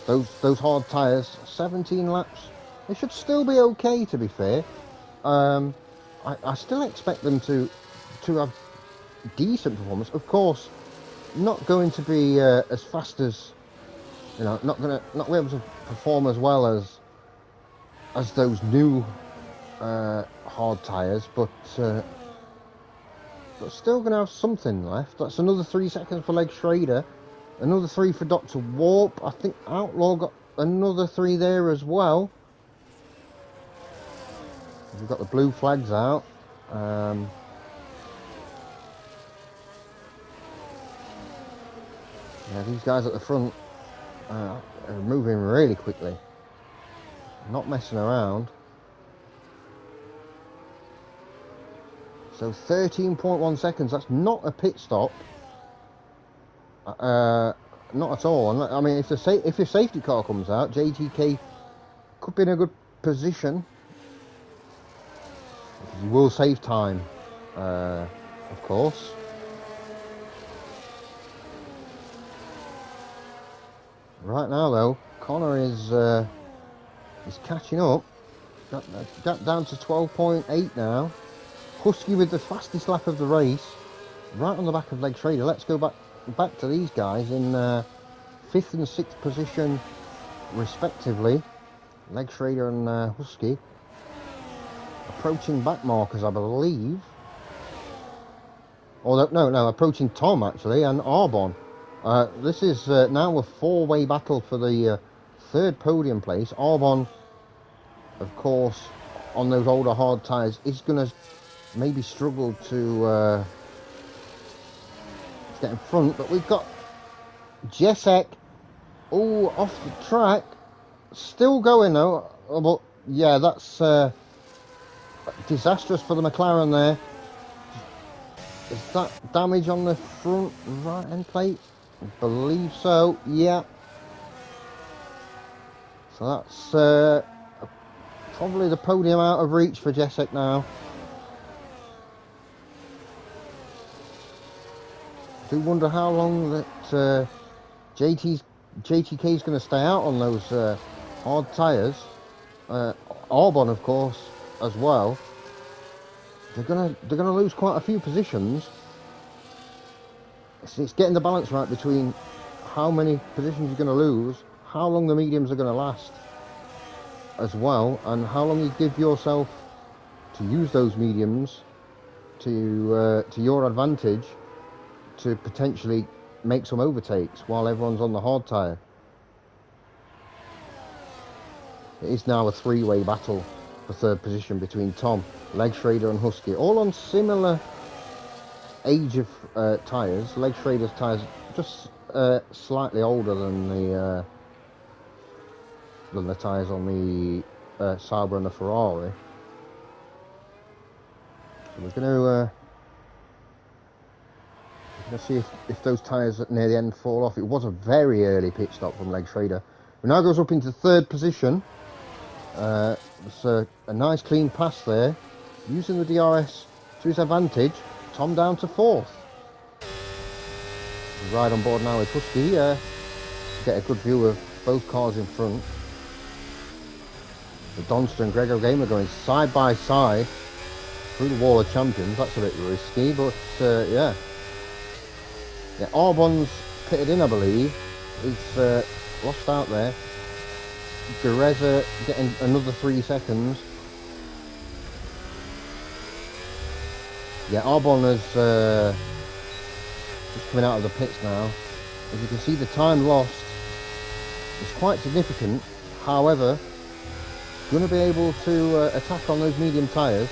Those hard tyres, 17 laps. They should still be okay, to be fair. I still expect them to have decent performance. Of course, not going to be as fast as, you know, not be able to perform as well as those new hard tyres, but still going to have something left. That's another 3 seconds for Leg Schrader, another 3 for Dr. Warp. I think Outlaw got another 3 there as well. We've got the blue flags out. Yeah, these guys at the front are moving really quickly, not messing around. So 13.1 seconds, that's not a pit stop. Not at all. I mean, if your safety car comes out, JTK could be in a good position. He will save time, of course. Right now, though, Connor is catching up. Got down to 12.8 now. Husky with the fastest lap of the race, right on the back of Leg Trader. Let's go back to these guys in 5th and 6th position, respectively. Leg Trader and Husky approaching back markers, I believe. Or no, approaching Tom actually and Arbon. This is now a 4-way battle for the 3rd podium place. Arbon, of course, on those older hard tyres, is going to maybe struggle to get in front. But we've got Jesek, off the track, still going though. But yeah, that's disastrous for the McLaren there. Is that damage on the front right end plate? I believe so, yeah. So that's probably the podium out of reach for Jesek now. I do wonder how long that JTK is going to stay out on those hard tyres. Arbon, of course, as well. They're gonna lose quite a few positions. It's getting the balance right between how many positions you're going to lose, how long the mediums are going to last as well, and how long you give yourself to use those mediums to your advantage to potentially make some overtakes while everyone's on the hard tyre. It is now a 3-way battle for 3rd position between Tom, Leg Schrader and Husky, all on similar age of tyres. Leg Schrader's tyres just slightly older than the tyres on the Sauber and the Ferrari. So we're going to see if those tyres near the end fall off. It was a very early pit stop from Leg Schrader, who now goes up into 3rd position. It's a nice clean pass there, using the DRS to his advantage. Tom down to 4th. Ride on board now with Husky. Get a good view of both cars in front. The Donster and Grego Gamer going side by side through the wall of champions. That's a bit risky, but yeah. Yeah, Arbon's pitted in, I believe. He's lost out there. Gareza getting another 3 seconds. Yeah, Arbon is just coming out of the pits now. As you can see, the time lost is quite significant. However, going to be able to attack on those medium tyres.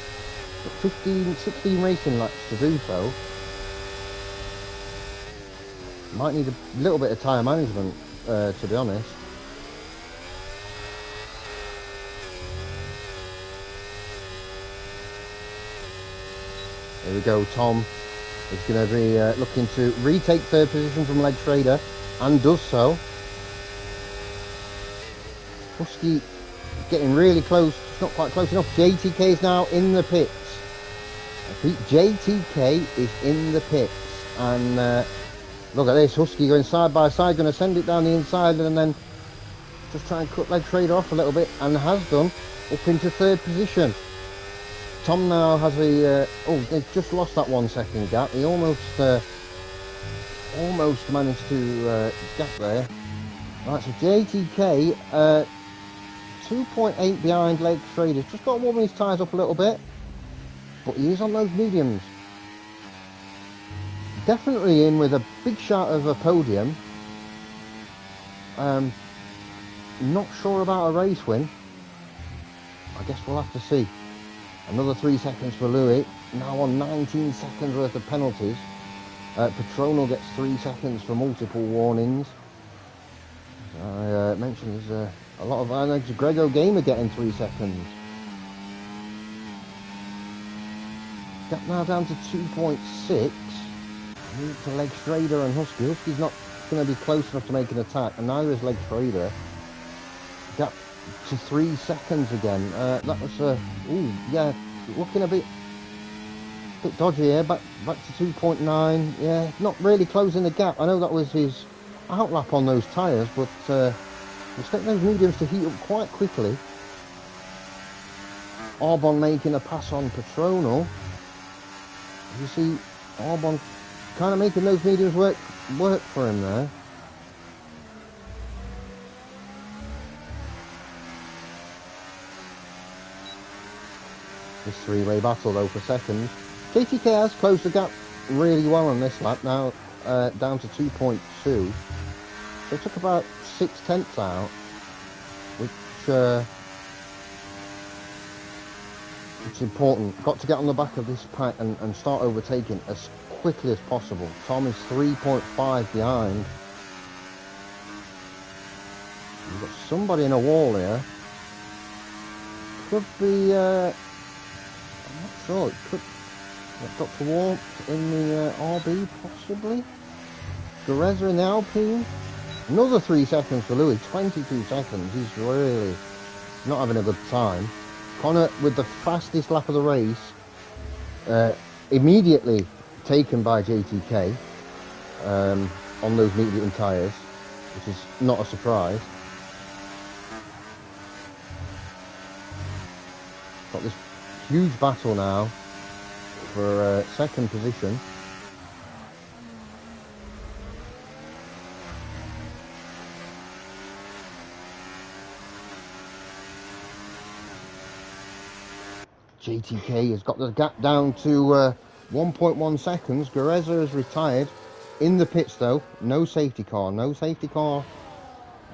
16 racing laps to do so. Might need a little bit of tyre management, to be honest. Here we go, Tom is going to be looking to retake 3rd position from Leg Schrader, and does so. Husky getting really close, it's not quite close enough. JTK is now in the pits. JTK is in the pits, and look at this, Husky going side by side, going to send it down the inside and then just try and cut Leg Schrader off a little bit, and has done, up into 3rd position. Tom now has a they've just lost that 1 second gap. He almost managed to gap there. Right, so JTK 2.8 behind Leg Schrader. Just got to warm his tyres up a little bit, but he is on those mediums. Definitely in with a big shot of a podium. Not sure about a race win. I guess we'll have to see. Another 3 seconds for Louis. Now on 19 seconds worth of penalties. Patronal gets 3 seconds for multiple warnings. I mentioned there's a lot of Grego Gamer getting 3 seconds. Gap now down to 2.6. Move to Leg Schrader and Husky. Husky's not going to be close enough to make an attack, and neither is Leg Schrader. Gap to 3 seconds again. That was ooh, yeah, looking a bit dodgy here. Back to 2.9. Yeah, not really closing the gap. I know that was his outlap on those tyres, but expect those mediums to heat up quite quickly. Arbon making a pass on Patronal. You see Arbon kind of making those mediums work for him there. This three-way battle though for seconds. JTK has closed the gap really well on this lap, now down to 2.2. So it took about 6/10 out, which it's important. Got to get on the back of this pack and start overtaking as quickly as possible. Tom is 3.5 behind. We've got somebody in a wall here. Could be, I'm not sure, it could Dr. Walt in the RB possibly. Gareza in the Alpine. Another 3 seconds for Louis, 22 seconds. He's really not having a good time. Connor with the fastest lap of the race, immediately taken by JTK on those medium tyres, which is not a surprise. Got this huge battle now for second position. JTK has got the gap down to 1.1 seconds. Gareza has retired in the pits though. No safety car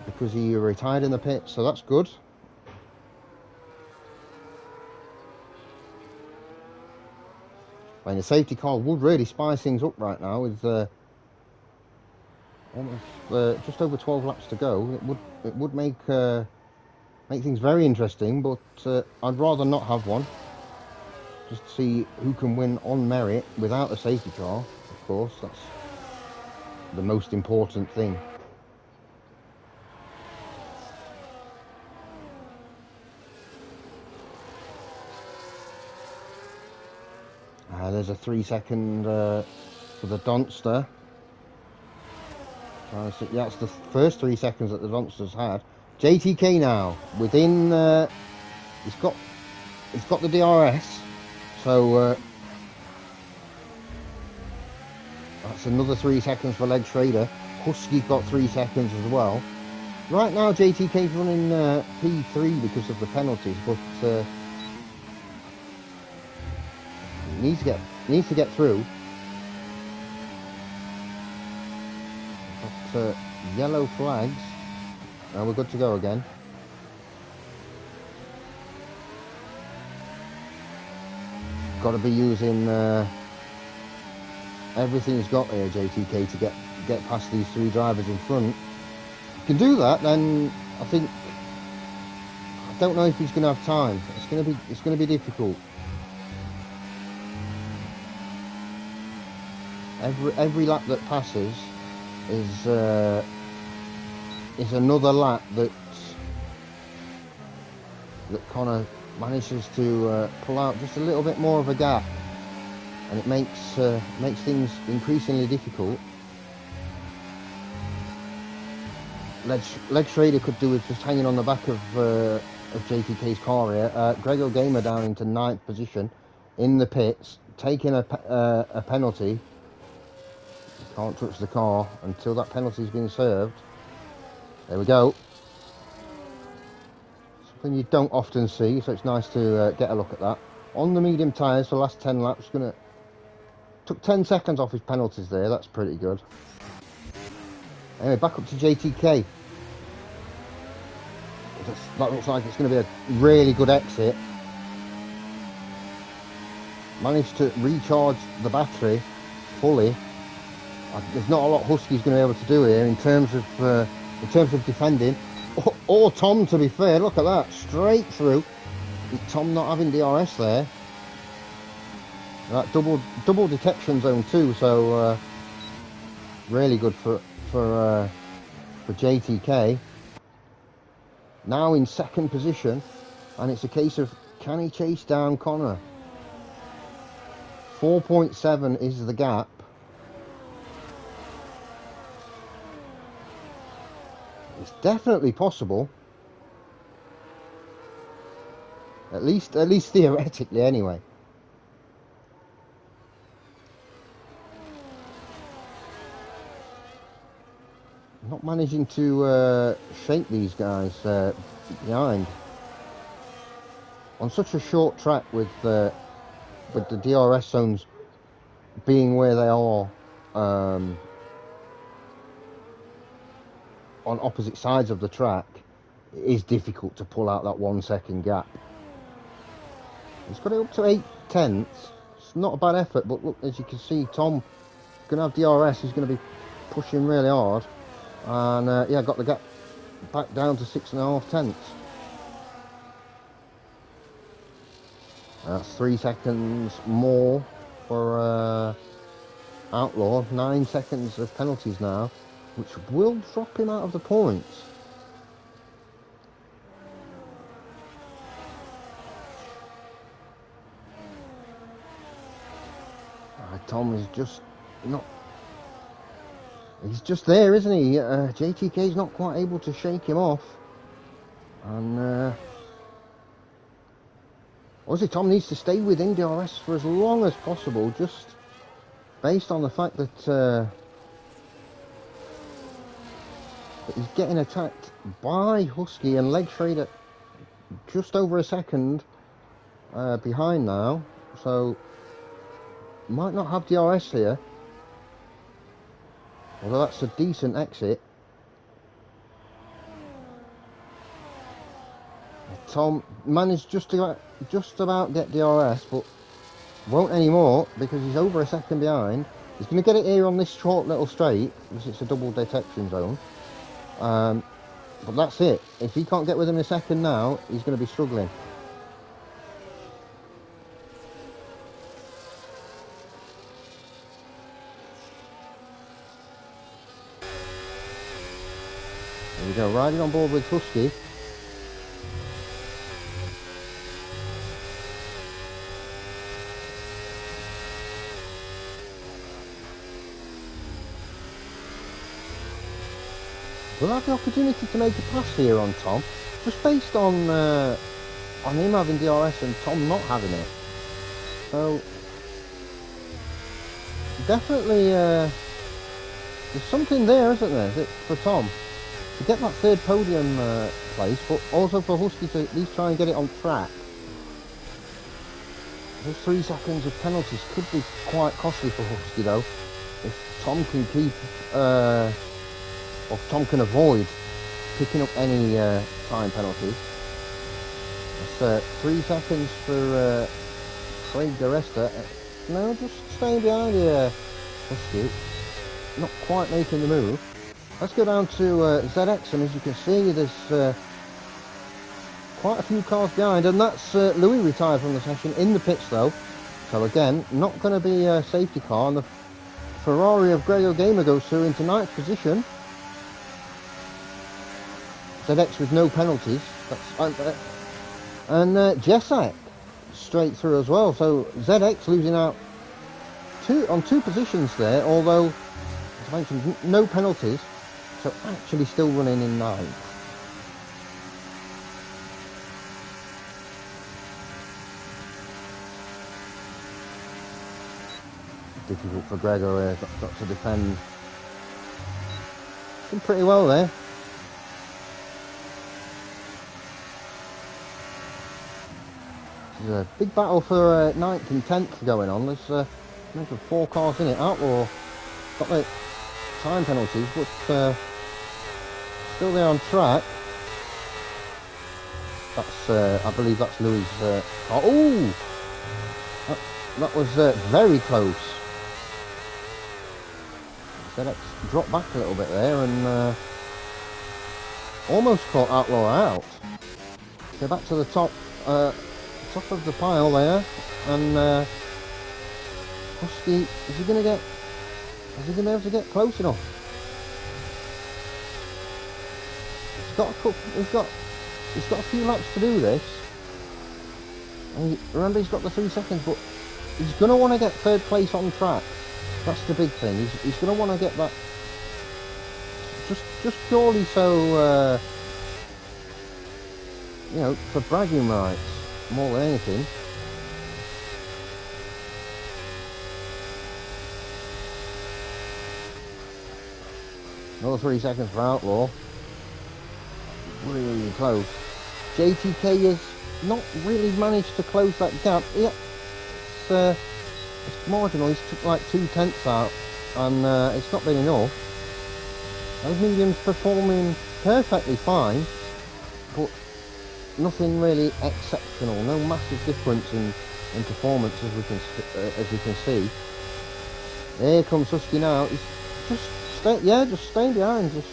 because he retired in the pits, so that's good. And the safety car would really spice things up right now with almost just over 12 laps to go. It would make things very interesting, but I'd rather not have one. Just to see who can win on merit without a safety car, of course. That's the most important thing. There's a 3 second for the Donster. Yeah, that's the first 3 seconds that the Donster's had. JTK now within. He's got the DRS, so that's another 3 seconds for Leg Schrader. Husky's got 3 seconds as well. Right now, JTK's running P3 because of the penalties, but needs to get through. Got yellow flags. Now we're good to go again. Got to be using everything he's got here, JTK, to get past these 3 drivers in front. If he can do that, then I don't know if he's going to have time. It's going to be difficult. Every lap that passes is another lap that Connor manages to pull out just a little bit more of a gap, and it makes things increasingly difficult. Leg Schrader could do with just hanging on the back of JTK's car here. Grego Gamer down into 9th position in the pits, taking a penalty. Can't touch the car until that penalty's been served. There we go. Something you don't often see, so it's nice to get a look at that. On the medium tyres for the last 10 laps, took 10 seconds off his penalties there. That's pretty good. Anyway, back up to JTK. That looks like it's going to be a really good exit. Managed to recharge the battery fully. There's not a lot Husky's going to be able to do here in terms of defending. Or Tom, to be fair, look at that, straight through. Tom not having DRS there. That double detection zone too, so really good for JTK. Now in second position, and it's a case of, can he chase down Connor? 4.7 is the gap. It's definitely possible. At least theoretically, anyway. Not managing to shake these guys behind on such a short track with the DRS zones being where they are on opposite sides of the track. It is difficult to pull out that 1 second gap. He's got it up to 8/10. It's not a bad effort, but look, as you can see, Tom going to have DRS. He's going to be pushing really hard. And yeah, got the gap back down to 6.5 tenths. That's 3 seconds more for Outlaw. 9 seconds of penalties now, which will drop him out of the points. Tom is just not... He's just there, isn't he? JTK's not quite able to shake him off. And obviously Tom needs to stay within DRS for as long as possible, just based on the fact that he's getting attacked by Husky and leg trade at just over a second behind now. So might not have DRS here. Although that's a decent exit. Tom managed just about get DRS, but won't anymore because he's over a second behind. He's going to get it here on this short little straight because it's a double detection zone. But that's it. If he can't get within a second now, he's going to be struggling. There we go, riding on board with Husky. We'll have the opportunity to make a pass here on Tom, just based on him having DRS and Tom not having it. So definitely there's something there, isn't there, for Tom to get that third podium place, but also for Husky to at least try and get it on track. Those 3 seconds of penalties could be quite costly for Husky though, if Tom can keep or Tom can avoid picking up any time penalties. That's 3 seconds for Craig DeResta. No, just staying behind here, Husky. Not quite making the move. Let's go down to ZX, and as you can see, there's quite a few cars behind, and that's Louis retired from the session in the pits though. So again, not going to be a safety car, and the Ferrari of Grego Gamer goes through into 9th position. ZX with no penalties. And Jessak straight through as well. So ZX losing out on 2 positions there, although, as I mentioned, no penalties. So actually still running in 9th. Difficult for Grego here, got to defend. Done pretty well there. There's a big battle for 9th and 10th going on. There's 4 cars in it. Outlaw got the time penalties, but still there on track. That's I believe that's Louis' car. Oh, that was very close. ZX dropped back a little bit there and almost caught Outlaw out. They're back to the top of the pile there, and Husky, is he going to be able to get close enough? He's got a few laps to do this. And remember, he's got the 3 seconds, but he's going to want to get third place on track. That's the big thing. He's going to want to get that just purely so you know, for bragging rights more than anything. Another 3 seconds for Outlaw. Really close. JTK has not really managed to close that gap. Yeah, it's marginal. He's took like 2/10 out, and it's not been enough. Those mediums performing perfectly fine, but nothing really exceptional. No massive difference in performance as we can see. Here comes Husky now. He's just staying behind. Just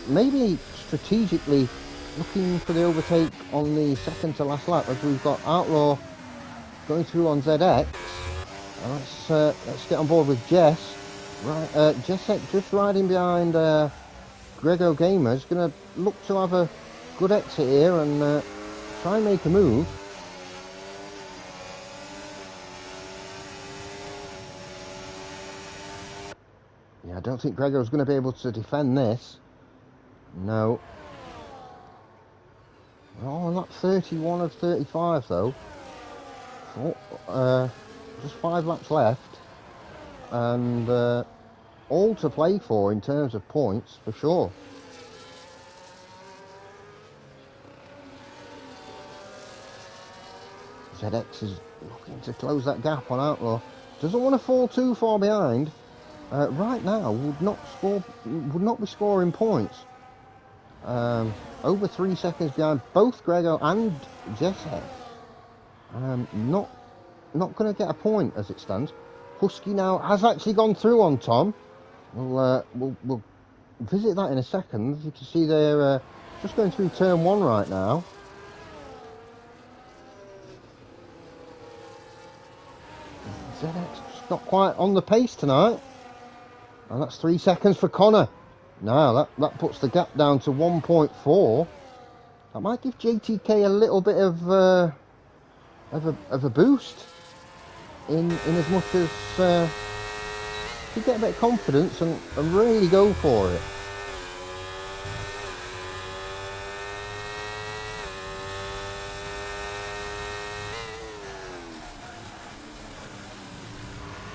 maybe strategically looking for the overtake on the second to last lap, as we've got Outlaw going through on ZX. Let's get on board with Jess. Right, Jessek just riding behind Grego Gamer. Is going to look to have a good exit here and try and make a move. Yeah, I don't think Grego's going to be able to defend this. No. Oh, not 31 of 35 though. Just 5 laps left, and all to play for in terms of points, for sure. ZX is looking to close that gap on Outlaw. Doesn't want to fall too far behind. Right now, would not be scoring points. Over 3 seconds behind both Grego and Jessek. Not going to get a point as it stands. Husky now has actually gone through on Tom. We'll visit that in a second. As you can see, they're just going through turn 1 right now. ZX just not quite on the pace tonight, and that's 3 seconds for Connor. Now that puts the gap down to 1.4. That might give JTK a little bit of a boost in as much as to get a bit of confidence and really go for it.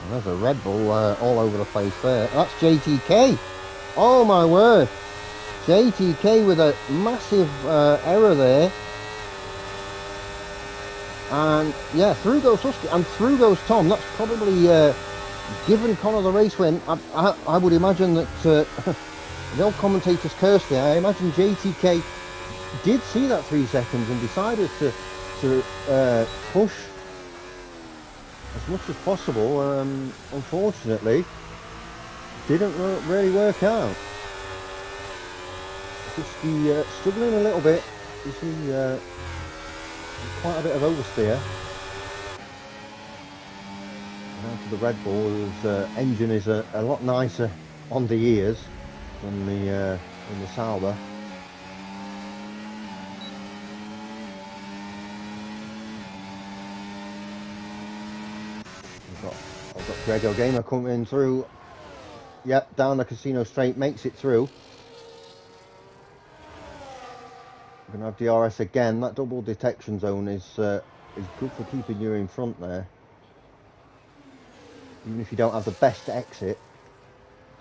And there's a Red Bull all over the place there. That's JTK. Oh my word. JTK with a massive error there. And yeah, through goes Husky and through goes Tom. That's probably given Connor the race win. I would imagine that the old commentators cursed there. I imagine JTK did see that 3 seconds and decided to push as much as possible. Unfortunately, didn't really work out. Husky struggling a little bit. You see quite a bit of oversteer. Now to the Red Bull, whose engine is a lot nicer on the ears than the Sauber. I've got Grego Gamer coming through. Yep, down the Casino Straight, makes it through. We're going to have DRS again. That double detection zone is good for keeping you in front there, even if you don't have the best exit.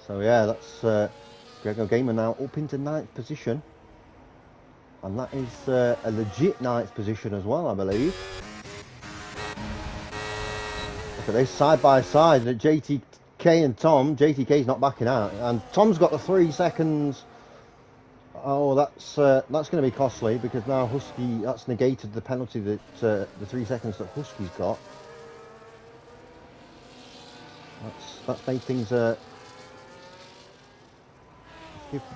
So yeah, that's Grego Gamer now up into 9th position, and that is a legit 9th position as well, I believe. Look at this, side by side, the JTK and Tom. JTK's not backing out, and Tom's got the 3 seconds. Oh, that's going to be costly, because now Husky, that's negated the penalty that the 3 seconds that Husky's got. That's made things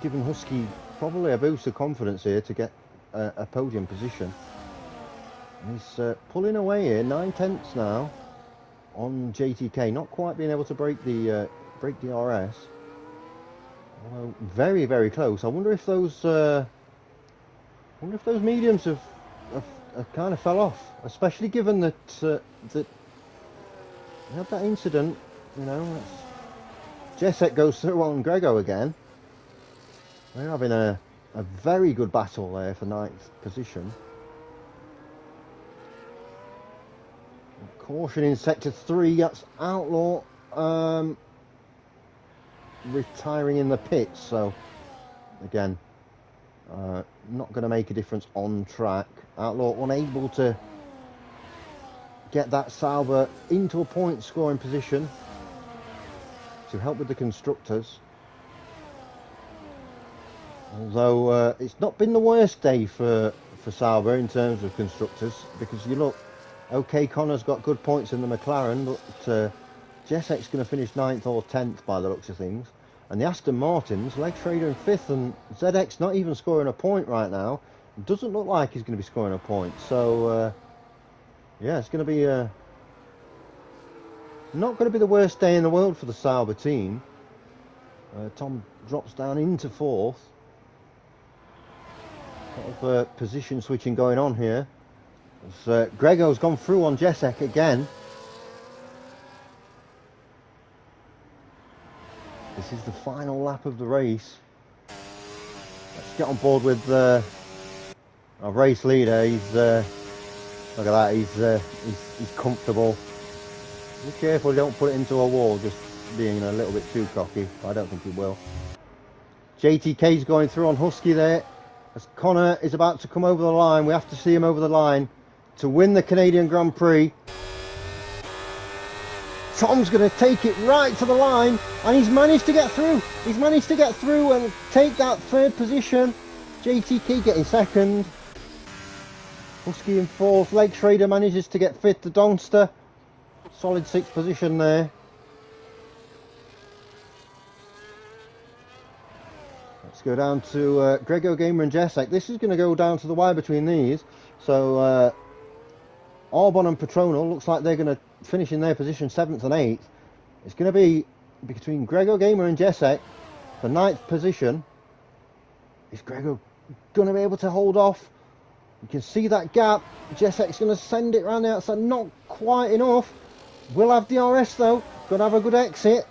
given Husky probably a boost of confidence here to get a podium position. And he's pulling away here, 9/10 now on JTK, not quite being able to break the RS. Although very, very close. I wonder if those mediums have kind of fell off, especially given that that we had that incident. You know, Jesek goes through on Grego again. They're having a very good battle there for 9th position. Caution in sector 3. That's Outlaw retiring in the pits. So again, not going to make a difference on track. Outlaw unable to get that Sauber into a point scoring position to help with the constructors. Although it's not been the worst day for Sauber in terms of constructors, because you look, okay, Connor's got good points in the McLaren, but Jesek's going to finish 9th or 10th by the looks of things. And the Aston Martins, Legschrader in 5th, and ZX not even scoring a point right now. It doesn't look like he's going to be scoring a point. So, yeah, it's going to be not going to be the worst day in the world for the Sauber team. Tom drops down into 4th. A lot of position switching going on here. As, Grego's gone through on Jesek again. This is the final lap of the race. Let's get on board with our race leader. He's look at that. He's comfortable. Be careful, don't put it into a wall. Just being a little bit too cocky. I don't think he will. JTK's going through on Husky there. As Connor is about to come over the line, we have to see him over the line to win the Canadian Grand Prix. Tom's going to take it right to the line, and he's managed to get through. He's managed to get through and take that 3rd position. JTK getting 2nd. Husky in 4th. Legschrader manages to get 5th to Donster. Solid 6th position there. Let's go down to Grego Gamer and Jesek. This is going to go down to the wire between these. So Arbon and Petronal looks like they're going to finish in their position 7th and 8th. It's going to be between Grego Gamer and Jesek for 9th position. Is Grego going to be able to hold off? You can see that gap. Jesek's going to send it round the outside. Not quite enough. Will have DRS though. Going to have a good exit.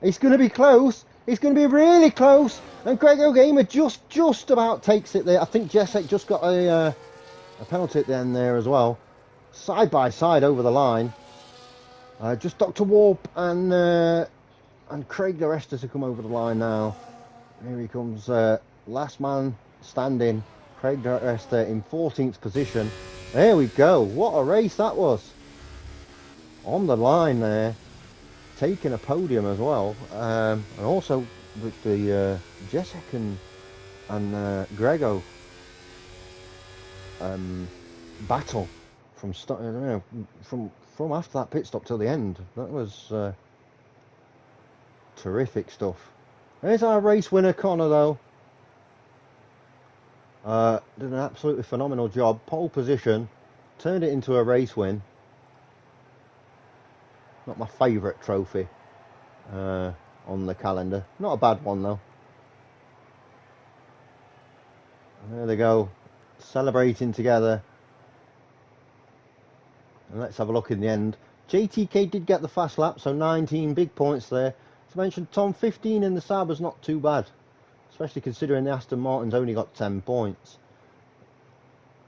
It's going to be close. It's going to be really close. And Grego Gamer just about takes it there. I think Jesek just got a penalty at the end there as well. Side by side over the line. Just Dr. Warp and Craig the Rester to come over the line now. Here he comes, last man standing. Craig the Rester in 14th position. There we go. What a race that was. On the line there. Taking a podium as well. And also with the Jesek and Grego battle from from after that pit stop till the end. That was terrific stuff. There's our race winner, Connor, though. Did an absolutely phenomenal job. Pole position, turned it into a race win. Not my favourite trophy on the calendar. Not a bad one though. And there they go, celebrating together. And let's have a look in the end. JTK did get the fast lap, so 19 big points there. As I mentioned, Tom, 15 in the Sauber's not too bad, especially considering the Aston Martin's only got 10 points.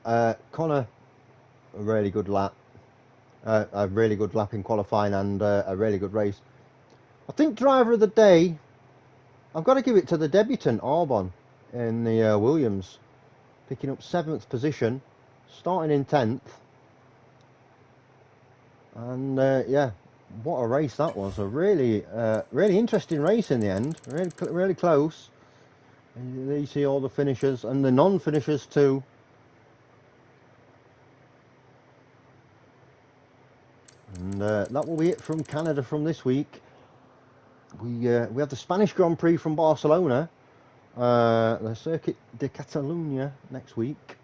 Connor, a really good lap. A really good lap in qualifying and a really good race. I think driver of the day, I've got to give it to the debutant Arbon in the Williams, picking up 7th position, starting in 10th. And yeah, what a race that was. A really really interesting race in the end. Really close. And there you see all the finishers and the non-finishers too. And that will be it from Canada from this week. We have the Spanish Grand Prix from Barcelona, the Circuit de Catalunya next week,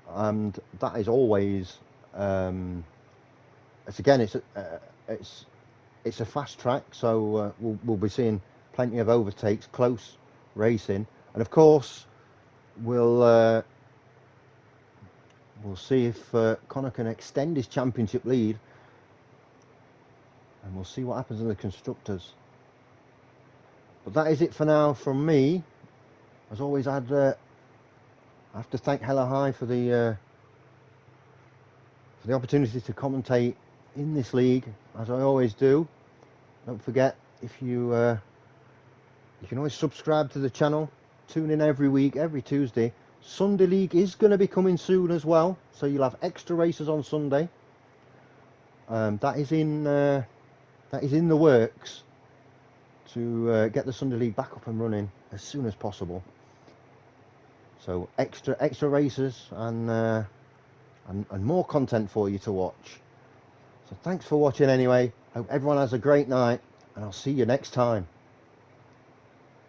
and that is always it's a fast track, so we'll be seeing plenty of overtakes, close racing, and of course we'll see if Connor can extend his championship lead, and we'll see what happens in the constructors. But that is it for now from me. As always, I have to thank Hella High for the opportunity to commentate in this league, as I always do. Don't forget, if you can always subscribe to the channel, tune in every week, every Tuesday. Sunday League is going to be coming soon as well, so you'll have extra races on Sunday. That is in the works to get the Sunday League back up and running as soon as possible. So extra races and more content for you to watch. So thanks for watching anyway. Hope everyone has a great night, and I'll see you next time.